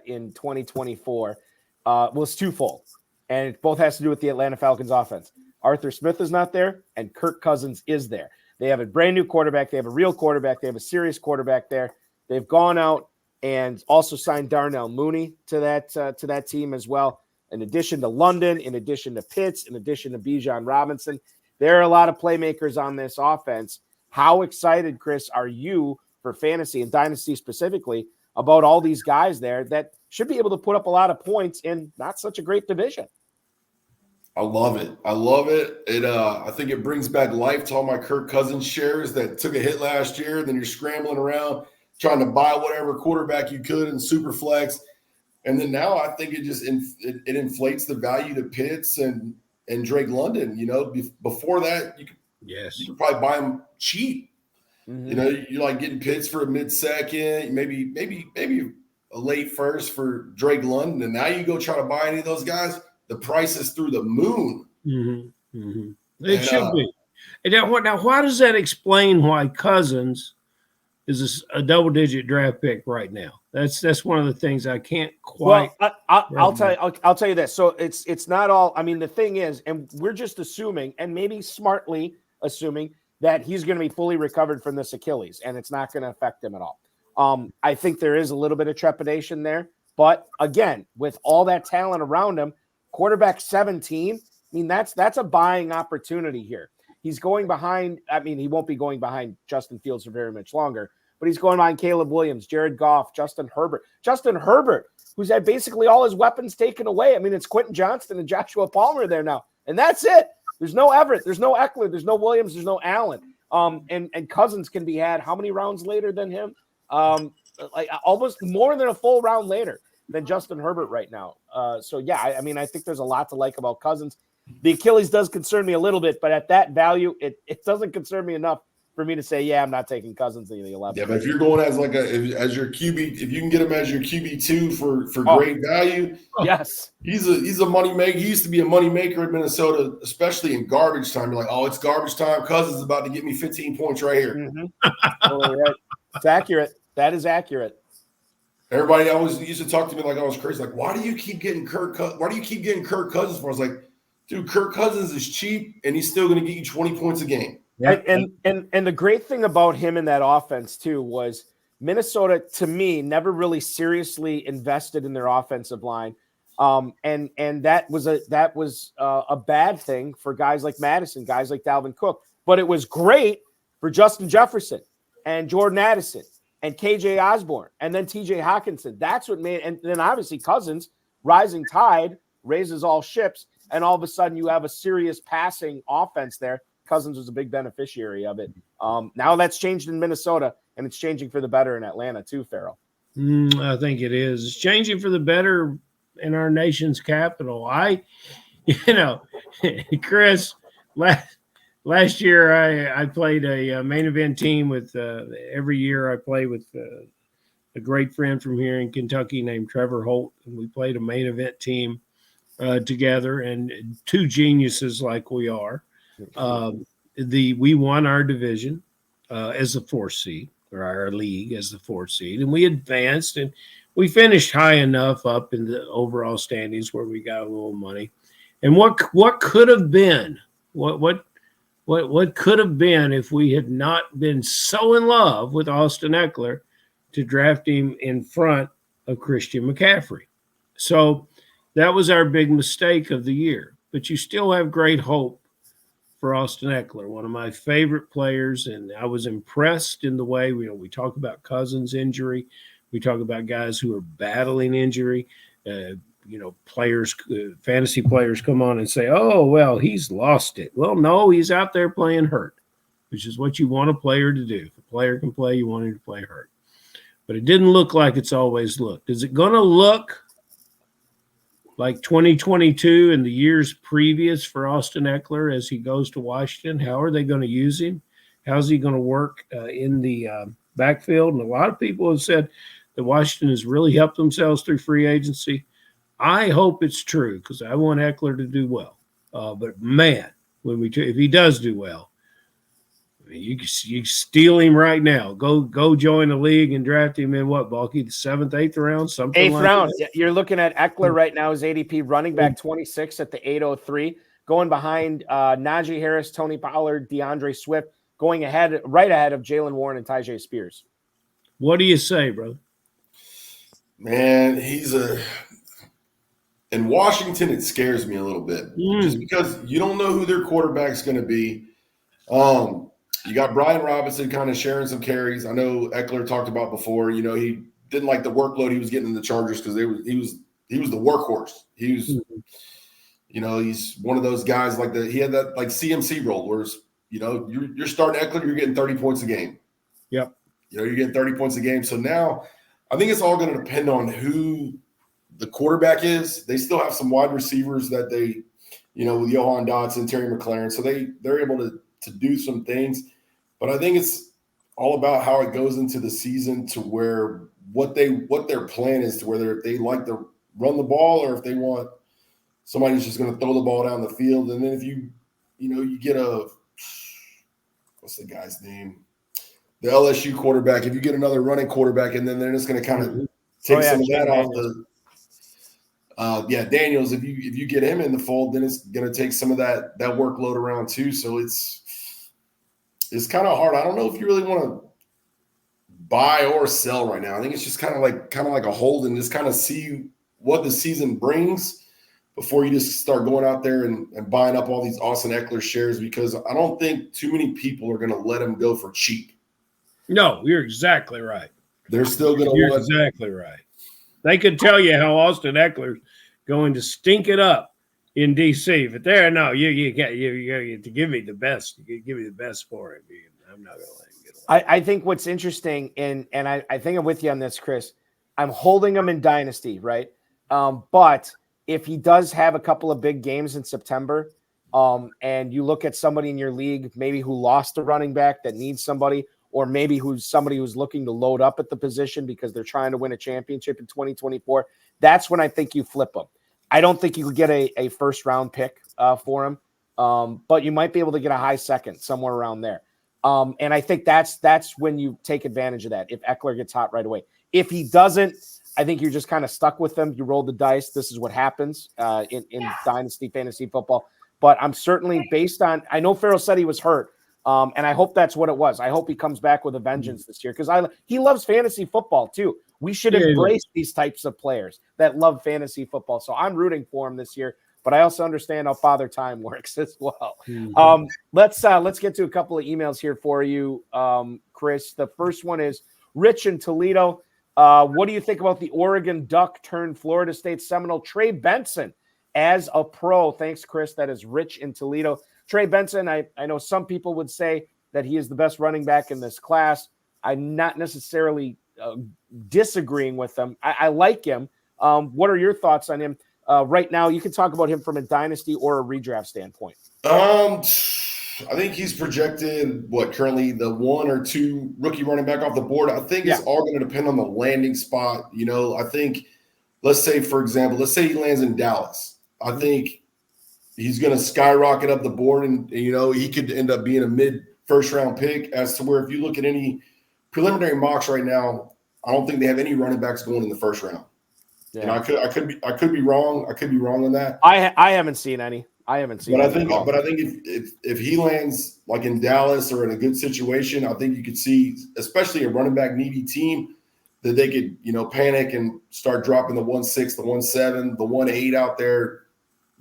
in 2024 was twofold, and it both has to do with the Atlanta Falcons offense. Arthur Smith is not there, and Kirk Cousins is there. They have a brand new quarterback. They have a real quarterback. They have a serious quarterback there. They've gone out and also signed Darnell Mooney to that team as well. In addition to London, in addition to Pitts, in addition to Bijan Robinson, there are a lot of playmakers on this offense. How excited, Chris, are you for fantasy and dynasty specifically about all these guys there that should be able to put up a lot of points in not such a great division? I love it. I think it brings back life to all my Kirk Cousins shares that took a hit last year. Then you're scrambling around trying to buy whatever quarterback you could in Superflex. And then now I think it just it inflates the value to Pitts and Drake London. Before that, you could probably buy them cheap. Mm-hmm. You're like getting Pitts for a mid-second, maybe a late first for Drake London. And now you go try to buy any of those guys, the price is through the moon. Mm-hmm. Mm-hmm. It should be. Now, why does that explain why Cousins is a double-digit draft pick right now? That's one of the things I can't quite. Well, I'll tell you this. So it's not all. I mean, the thing is, and we're just assuming, and maybe smartly assuming, that he's going to be fully recovered from this Achilles, and it's not going to affect him at all. I think there is a little bit of trepidation there, but again, with all that talent around him, quarterback 17. I mean, that's a buying opportunity here. He's going behind. I mean, he won't be going behind Justin Fields for very much longer. But he's going behind Caleb Williams, Jared Goff, Justin Herbert, who's had basically all his weapons taken away. I mean, it's Quentin Johnston and Joshua Palmer there now, and that's it. There's no Everett, there's no Eckler, there's no Williams, there's no Allen. And Cousins can be had how many rounds later than him? Like almost more than a full round later than Justin Herbert right now. So yeah, I mean, I think there's a lot to like about Cousins. The Achilles does concern me a little bit, but at that value, it doesn't concern me enough for me to say, yeah, I'm not taking Cousins in the 11th. Yeah, but if you're going as as your QB, if you can get him as your QB2 for great value, yes, he's a money maker. He used to be a money maker in Minnesota, especially in garbage time. You're like, oh, it's garbage time. Cousins is about to get me 15 points right here. Mm-hmm. Totally right. It's accurate. That is accurate. Everybody always used to talk to me like I was crazy. Like, why do you keep getting Kirk Cousins for? I was like, dude, Kirk Cousins is cheap, and he's still going to get you 20 points a game. And the great thing about him in that offense too was Minnesota, to me, never really seriously invested in their offensive line, and that was a bad thing for guys like Madison, guys like Dalvin Cook. But it was great for Justin Jefferson and Jordan Addison and KJ Osborne and then TJ Hawkinson. That's what made, and then obviously Cousins, rising tide raises all ships, and all of a sudden you have a serious passing offense there. Cousins was a big beneficiary of it. Now that's changed in Minnesota, and it's changing for the better in Atlanta too, Ferrell. I think it is. It's changing for the better in our nation's capital. Chris, last year I played a main event team with every year I play with a great friend from here in Kentucky named Trevor Holt, and we played a main event team together, and two geniuses like we are. We won our division as a 4th seed. or our league as the 4th seed, and we advanced, and we finished high enough up in the overall standings where we got a little money. And what could have been? What could have been if we had not been so in love with Austin Eckler to draft him in front of Christian McCaffrey? So that was our big mistake of the year. But you still have great hope for Austin Eckler, one of my favorite players, and I was impressed in the way we talk about Cousins' injury. We talk about guys who are battling injury. Players, fantasy players come on and say, oh, well, he's lost it. Well, no, he's out there playing hurt, which is what you want a player to do. If a player can play, you want him to play hurt. But it didn't look like it's always looked. Is it going to look like 2022 and the years previous for Austin Eckler as he goes to Washington? How are they going to use him? How's he going to work in the backfield? And a lot of people have said that Washington has really helped themselves through free agency. I hope it's true because I want Eckler to do well. But man, if he does do well, you steal him right now. Go join the league and draft him in what, Balky, the 7th, 8th round, something 8th like round. that. You're looking at Eckler right now as ADP running back 26 at the 803, going behind Najee Harris, Tony Pollard, DeAndre Swift, going right ahead of Jalen Warren and Tyjae Spears. What do you say, brother? Man, in Washington, it scares me a little bit just because you don't know who their quarterback's going to be. You got Brian Robinson kind of sharing some carries. I know Eckler talked about before. He didn't like the workload he was getting in the Chargers because he was the workhorse. He was, he's one of those guys he had that like CMC role where you're starting Eckler, you're getting 30 points a game. Yep. You're getting 30 points a game. So now I think it's all going to depend on who the quarterback is. They still have some wide receivers that they, with Johan Dotson, Terry McLaurin. So they're able to do some things. But I think it's all about how it goes into the season to where what their plan is to whether they like to run the ball or if they want somebody who's just going to throw the ball down the field. And then if you get what's the guy's name? The LSU quarterback, if you get another running quarterback, and then they're just going to kind of take some of that off Daniels. If you get him in the fold, then it's going to take some of that workload around too. So it's kind of hard. I don't know if you really want to buy or sell right now. I think it's just kind of like a hold and just kind of see what the season brings before you just start going out there and buying up all these Austin Eckler shares, because I don't think too many people are going to let him go for cheap. No, you're exactly right. They're still going to You're exactly right. They could tell you how Austin Eckler's going to stink it up in D.C. But you got to give me the best. You give me the best for him. I'm not going to let him get away. I think what's interesting, and I think I'm with you on this, Chris. I'm holding him in Dynasty, right? But if he does have a couple of big games in September, and you look at somebody in your league, maybe who lost a running back that needs somebody, or maybe somebody who's looking to load up at the position because they're trying to win a championship in 2024, that's when I think you flip him. I don't think you could get a first-round pick for him, but you might be able to get a high second, somewhere around there. And I think that's when you take advantage of that, if Eckler gets hot right away. If he doesn't, I think you're just kind of stuck with them. You roll the dice. This is what happens in Dynasty Fantasy Football. But I'm certainly based on – I know Ferrell said he was hurt, and I hope that's what it was. I hope he comes back with a vengeance this year because he loves fantasy football too. We should embrace these types of players that love fantasy football. So I'm rooting for him this year, but I also understand how Father Time works as well. Mm-hmm. Let's get to a couple of emails here for you, Chris. The first one is Rich in Toledo. What do you think about the Oregon Duck turned Florida State Seminole Trey Benson as a pro? Thanks, Chris. That is Rich in Toledo. Trey Benson, I know some people would say that he is the best running back in this class. I'm not necessarily disagreeing with them. I like him. What are your thoughts on him right now? You can talk about him from a dynasty or a redraft standpoint. I think he's projected currently the 1 or 2 rookie running back off the board. I think it's all going to depend on the landing spot. I think, let's say, for example, he lands in Dallas. I think he's going to skyrocket up the board, and he could end up being a mid first round pick. As to where if you look at any preliminary mocks right now, I don't think they have any running backs going in the first round. Yeah. You know, I could be wrong. I could be wrong on that. I haven't seen any. I think if he lands like in Dallas or in a good situation, I think you could see, especially a running back needy team, that they could, you know, panic and start dropping the 1.6, the 1.7, the 1.8 out there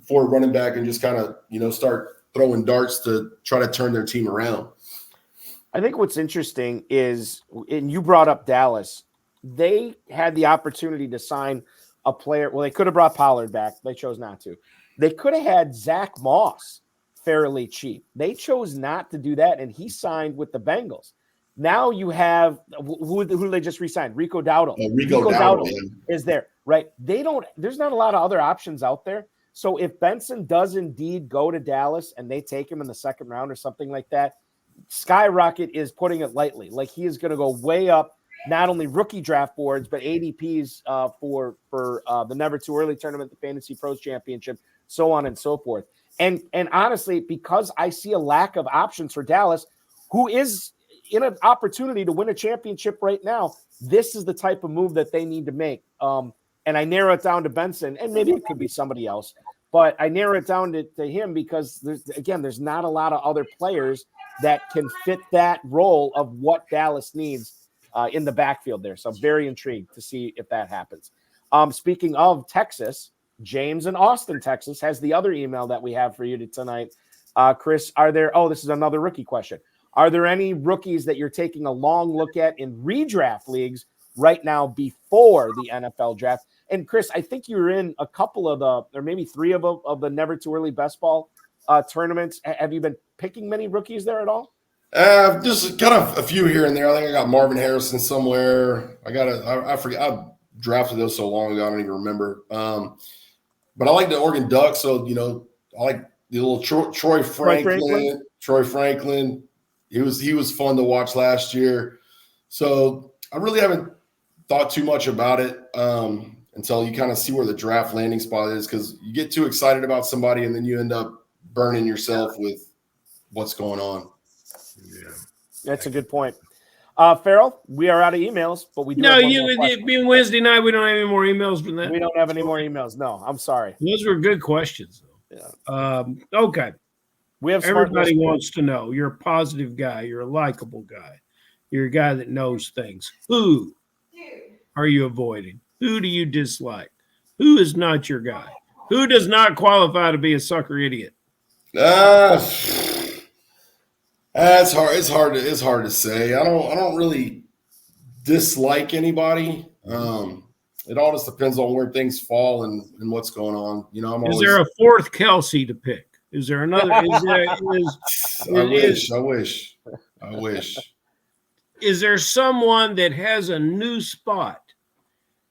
for a running back and just kind of, you know, start throwing darts to try to turn their team around. I think what's interesting is, and you brought up Dallas, they had the opportunity to sign a player. Well, they could have brought Pollard back. They chose not to. They could have had Zach Moss fairly cheap. They chose not to do that, and he signed with the Bengals. Now you have who they just re-signed? Rico Dowdle. Rico Dowdle is there, right? There's not a lot of other options out there. So if Benson does indeed go to Dallas and they take him in the second round or something like that, skyrocket is putting it lightly. Like, he is going to go way up, not only rookie draft boards, but ADPs for the Never Too Early tournament, the Fantasy Pros Championship, so on and so forth. And honestly, because I see a lack of options for Dallas, who is in an opportunity to win a championship right now, this is the type of move that they need to make. And I narrow it down to Benson, and maybe it could be somebody else, but I narrow it down to him because there's not a lot of other players that can fit that role of what Dallas needs in the backfield there. So I'm very intrigued to see if that happens. Speaking of Texas, James in Austin, Texas has the other email that we have for you tonight. Chris, this is another rookie question. Are there any rookies that you're taking a long look at in redraft leagues right now before the NFL draft? And Chris, I think you were in a couple of or maybe three of the Never Too Early Best Ball tournaments. Have you been picking many rookies there at all? Just kind of a few here and there. I think I got Marvin Harrison somewhere. I forget. I drafted those so long ago, I don't even remember. But I like the Oregon Ducks, so, you know, I like the little Troy Franklin. Troy Franklin. He was fun to watch last year. So I really haven't thought too much about it until you kind of see where the draft landing spot is, because you get too excited about somebody and then you end up burning yourself with what's going on. Yeah, that's a good point. Ferrell, we are out of emails, but we do. No, being Wednesday night, we don't have any more emails from that. We don't have any more emails. No, I'm sorry. Those were good questions, though. Yeah. Okay. We have everybody wants to know. You're a positive guy. You're a likable guy. You're a guy that knows things. Who are you avoiding? Who do you dislike? Who is not your guy? Who does not qualify to be a sucker idiot? It's hard. It's hard to say. I don't really dislike anybody. It all just depends on where things fall and what's going on. You know, is there a fourth Kelsey to pick? Is there another? I wish. Is there someone that has a new spot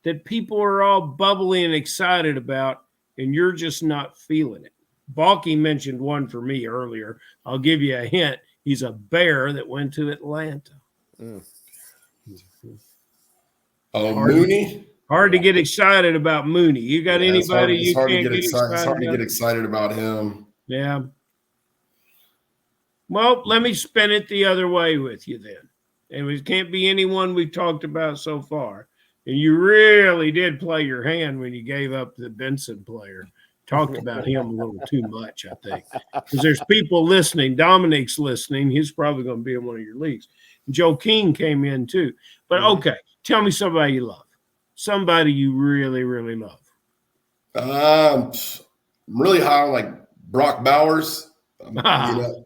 that people are all bubbly and excited about, and you're just not feeling it? Balky mentioned one for me earlier. I'll give you a hint. He's a Bear that went to Atlanta. Mooney? Hard to get excited about Mooney. You got anybody you can't get excited about? It's hard to get excited about him. Yeah. Well, let me spin it the other way with you then. And it can't be anyone we've talked about so far. And you really did play your hand when you gave up the Benson player. Talked about him a little too much, I think. Because there's people listening. Dominic's listening. He's probably going to be in one of your leagues. Joe King came in too. But okay, tell me somebody you love. Somebody you really, really love. I'm really high on like Brock Bowers. You know,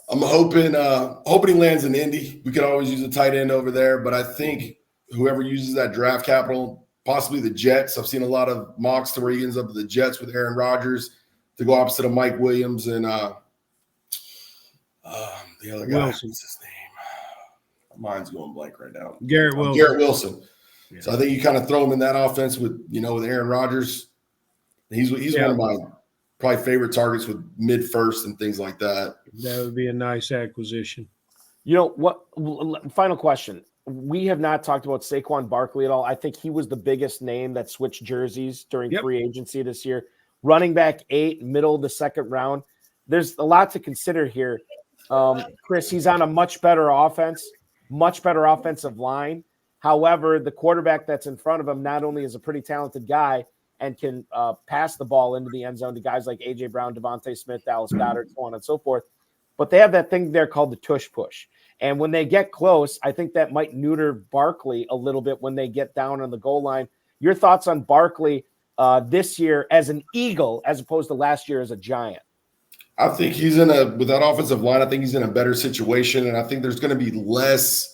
I'm hoping he lands in Indy. We could always use a tight end over there, but I think whoever uses that draft capital, possibly the Jets. I've seen a lot of mocks to where he ends up with the Jets with Aaron Rodgers to go opposite of Mike Williams and the other guy. What's his name? My mind's going blank right now. Garrett Wilson. Yeah. So I think you kind of throw him in that offense with Aaron Rodgers. He's one of my probably favorite targets with mid first and things like that. That would be a nice acquisition. You know what? Final question. We have not talked about Saquon Barkley at all. I think he was the biggest name that switched jerseys during free agency this year. Running back 8, middle of the second round. There's a lot to consider here. Chris, he's on a much better offense. much better offensive line. However, the quarterback that's in front of him not only is a pretty talented guy and can pass the ball into the end zone to guys like A.J. Brown, Devontae Smith, Dallas Goedert, so on and so forth, but they have that thing there called the tush push. And when they get close, I think that might neuter Barkley a little bit when they get down on the goal line. Your thoughts on Barkley this year as an Eagle as opposed to last year as a Giant? I think he's with that offensive line, I think he's in a better situation. And I think there's going to be less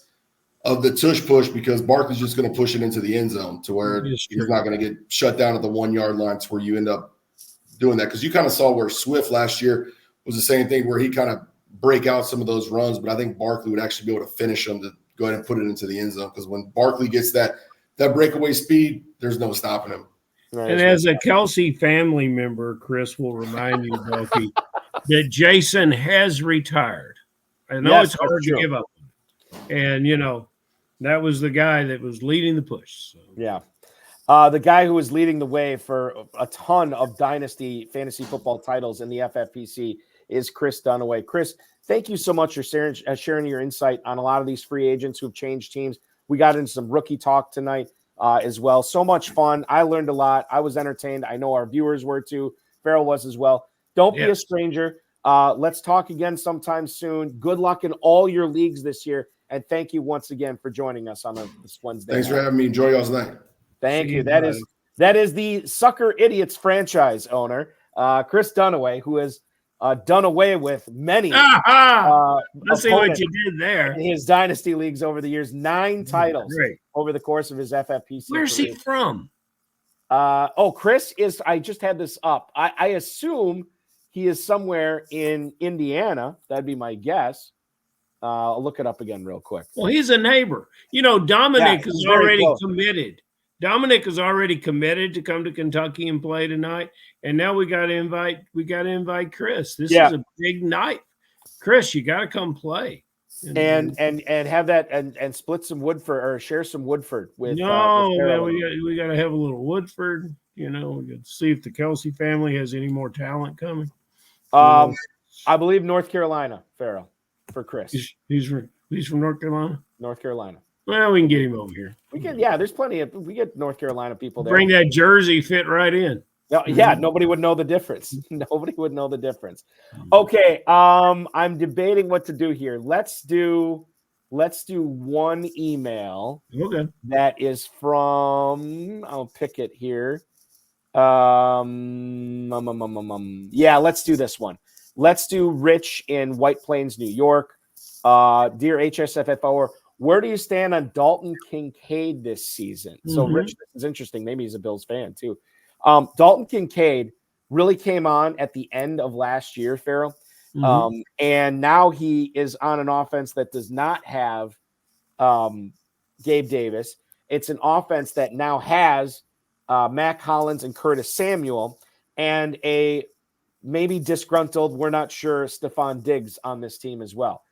of the tush push because Barkley's just going to push it into the end zone to where he's not going to get shut down at the 1 yard line to where you end up doing that. Because you kind of saw where Swift last year was the same thing where he kind of break out some of those runs, but I think Barkley would actually be able to finish them to go ahead and put it into the end zone because when Barkley gets that breakaway speed, there's no stopping him. And as a Kelsey family member, Chris will remind you, Balky, that Jason has retired. I know it's hard to give up. And, that was the guy that was leading the push. So. Yeah. The guy who was leading the way for a ton of Dynasty fantasy football titles in the FFPC is Chris Dunaway. Chris, thank you so much for sharing your insight on a lot of these free agents who've changed teams. We got into some rookie talk tonight as well. So much fun. I learned a lot. I was entertained. I know our viewers were too. Ferrell was as well. Don't be a stranger. Let's talk again sometime soon. Good luck in all your leagues this year. And thank you once again for joining us on this Wednesday. Thanks for having me. Enjoy y'all's night. Thank you. That is the Sucker Idiots franchise owner, Chris Dunaway, who has done away with many. Let's see what you did there. In his dynasty leagues over the years, 9 titles over the course of his FFPC. Where's he from? Chris is. I just had this up. I assume he is somewhere in Indiana. That'd be my guess. I'll look it up again real quick. Well, he's a neighbor. Dominic is already committed. Dominic is already committed to come to Kentucky and play tonight, and now we got to invite Chris. This is a big night, Chris. You got to come play and have that and split some Woodford or share some Woodford with. We got to have a little Woodford. We got to see if the Kelsey family has any more talent coming. I believe North Carolina, Ferrell, for Chris. He's from North Carolina. North Carolina. Well, we can get him over here. There's plenty of. We get North Carolina people there. Bring that jersey, fit right in. Yeah, nobody would know the difference. Nobody would know the difference. Okay, I'm debating what to do here. Let's do one email. Okay. That is from. I'll pick it here. Yeah, let's do this one. Let's do Rich in White Plains, New York. Dear hsffhour, where do you stand on Dalton Kincaid this season? So, Rich, this is interesting. Maybe he's a Bills fan, too. Dalton Kincaid really came on at the end of last year, Ferrell. And now he is on an offense that does not have Gabe Davis. It's an offense that now has Mac Hollins and Curtis Samuel and a maybe disgruntled, we're not sure, Stephon Diggs on this team as well.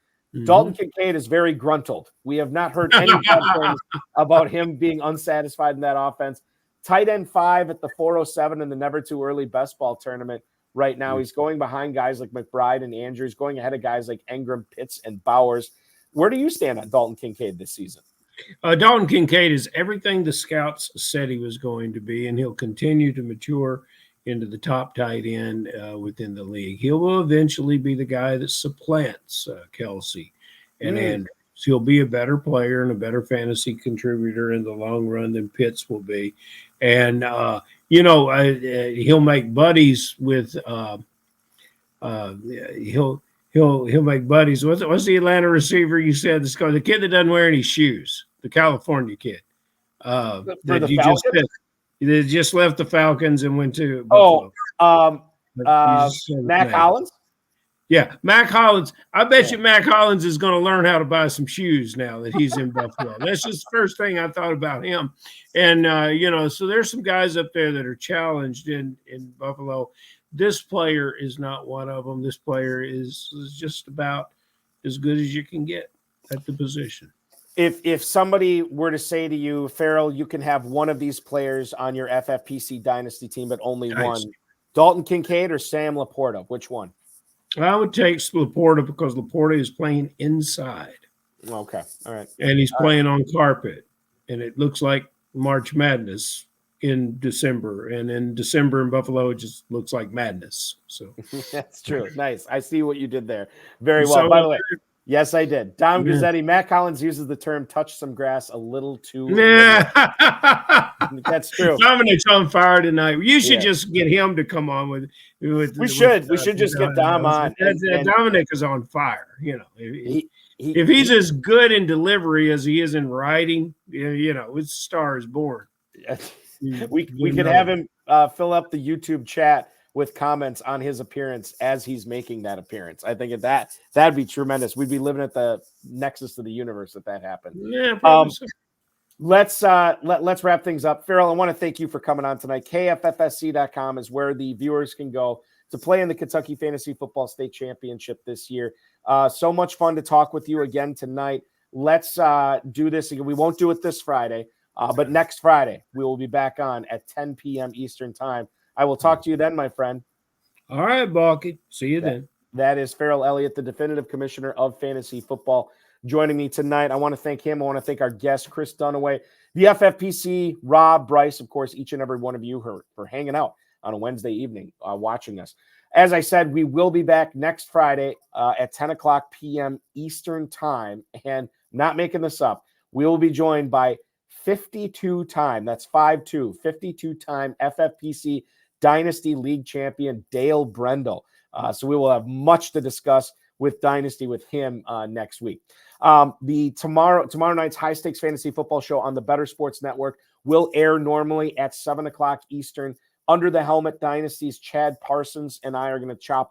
Dalton Kincaid is very gruntled. We have not heard any bad things about him being unsatisfied in that offense. Tight end 5 at the 407 in the Never Too Early Best Ball tournament right now. He's going behind guys like McBride and Andrews, going ahead of guys like Engram, Pitts, and Bowers. Where do you stand on Dalton Kincaid this season? Dalton Kincaid is everything the scouts said he was going to be, and he'll continue to mature into the top tight end within the league. He will eventually be the guy that supplants Kelsey and Andrews. He'll be a better player and a better fantasy contributor in the long run than Pitts will be. And, he'll make buddies with he'll make buddies. What's the Atlanta receiver you said? The kid that doesn't wear any shoes, the California kid. They just left the Falcons and went to Buffalo. Mac Hollins? Yeah, Mac Hollins. I bet you Mac Hollins is going to learn how to buy some shoes now that he's in Buffalo. That's just the first thing I thought about him. And, so there's some guys up there that are challenged in Buffalo. This player is not one of them. This player is just about as good as you can get at the position. If somebody were to say to you, Ferrell, you can have one of these players on your FFPC Dynasty team, but only one, Dalton Kincaid or Sam Laporta, which one? I would take Laporta because Laporta is playing inside. Okay. All right. And he's playing on carpet. And it looks like March Madness in December. And in December in Buffalo, it just looks like madness. So that's true. Nice. I see what you did there. Very well. So, By the way, yes, I did. Dom Yeah. Guzzetti, Matt Collins uses the term touch some grass a little too. yeah. That's true. Dominic's on fire tonight. You should just get him to come on with we should just get Dom on. And Dominic is on fire. You know, if he's he as good in delivery as he is in writing, you know, his star is born. we could have him fill up the YouTube chat with comments on his appearance as he's making that appearance. I think that'd be tremendous. We'd be living at the nexus of the universe if that happened. Yeah, probably so. Let's wrap things up. Ferrell, I want to thank you for coming on tonight. KFFSC.com is where the viewers can go to play in the Kentucky Fantasy Football State Championship this year. So much fun to talk with you again tonight. Let's do this again. We won't do it this Friday, but next Friday we will be back on at 10 p.m. Eastern time. I will talk to you then, my friend. All right, Balky. See you then. That is Ferrell Elliott, the definitive commissioner of fantasy football, joining me tonight. I want to thank him. I want to thank our guest, Chris Dunaway, the FFPC, Rob, Bryce, of course, each and every one of you for hanging out on a Wednesday evening watching us. As I said, we will be back next Friday at 10 o'clock p.m. Eastern time. And not making this up, we will be joined by 52-time, that's 52-time FFPC Dynasty League champion Dale Brendel. So we will have much to discuss with Dynasty with him next week. The tomorrow night's high stakes fantasy football show on the Better Sports Network will air normally at 7 o'clock Eastern. Under the Helmet Dynasty's Chad Parsons and I are going to talk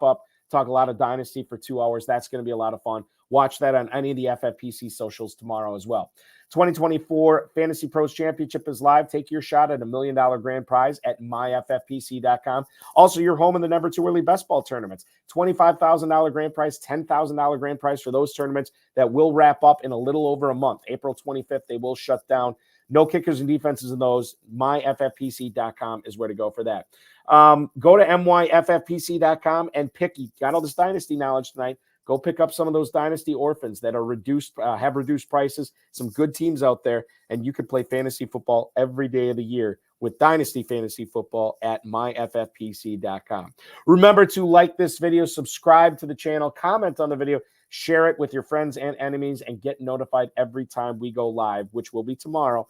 a lot of Dynasty for 2 hours. That's going to be a lot of fun. Watch that on any of the FFPC socials tomorrow as well. 2024 Fantasy Pros Championship is live. Take your shot at $1 million grand prize at myffpc.com. Also, you're home in the Never Too Early Best Ball tournaments. $25,000 grand prize, $10,000 grand prize for those tournaments that will wrap up in a little over a month. April 25th, they will shut down. No kickers and defenses in those. Myffpc.com is where to go for that. Go to myffpc.com and pick. You got all this Dynasty knowledge tonight. Go pick up some of those Dynasty orphans that are have reduced prices, some good teams out there, and you can play fantasy football every day of the year with Dynasty Fantasy Football at myffpc.com. Remember to like this video, subscribe to the channel, comment on the video, share it with your friends and enemies, and get notified every time we go live, which will be tomorrow,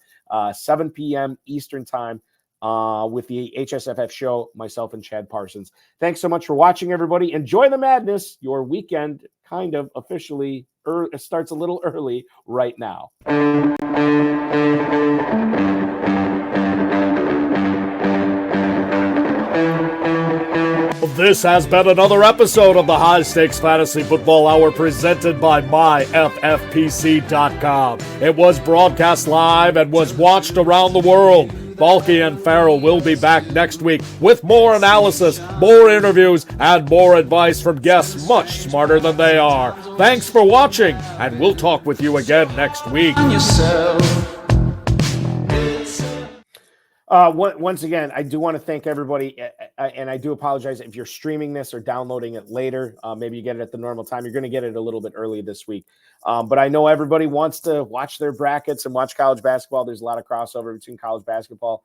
7 p.m. Eastern time. With the HSFF show, myself and Chad Parsons. Thanks so much for watching, everybody. Enjoy the madness. Your weekend kind of officially starts a little early right now. This has been another episode of the High Stakes Fantasy Football Hour presented by myffpc.com. It was broadcast live and was watched around the world. Balky and Ferrell will be back next week with more analysis, more interviews, and more advice from guests much smarter than they are. Thanks for watching, and we'll talk with you again next week. Once again, I do want to thank everybody, and I do apologize if you're streaming this or downloading it later. Maybe you get it at the normal time. You're going to get it a little bit early this week. But I know everybody wants to watch their brackets and watch college basketball. There's a lot of crossover between college basketball,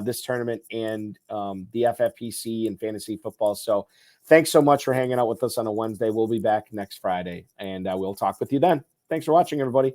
this tournament, and the FFPC and fantasy football. So thanks so much for hanging out with us on a Wednesday. We'll be back next Friday, and we'll talk with you then. Thanks for watching, everybody.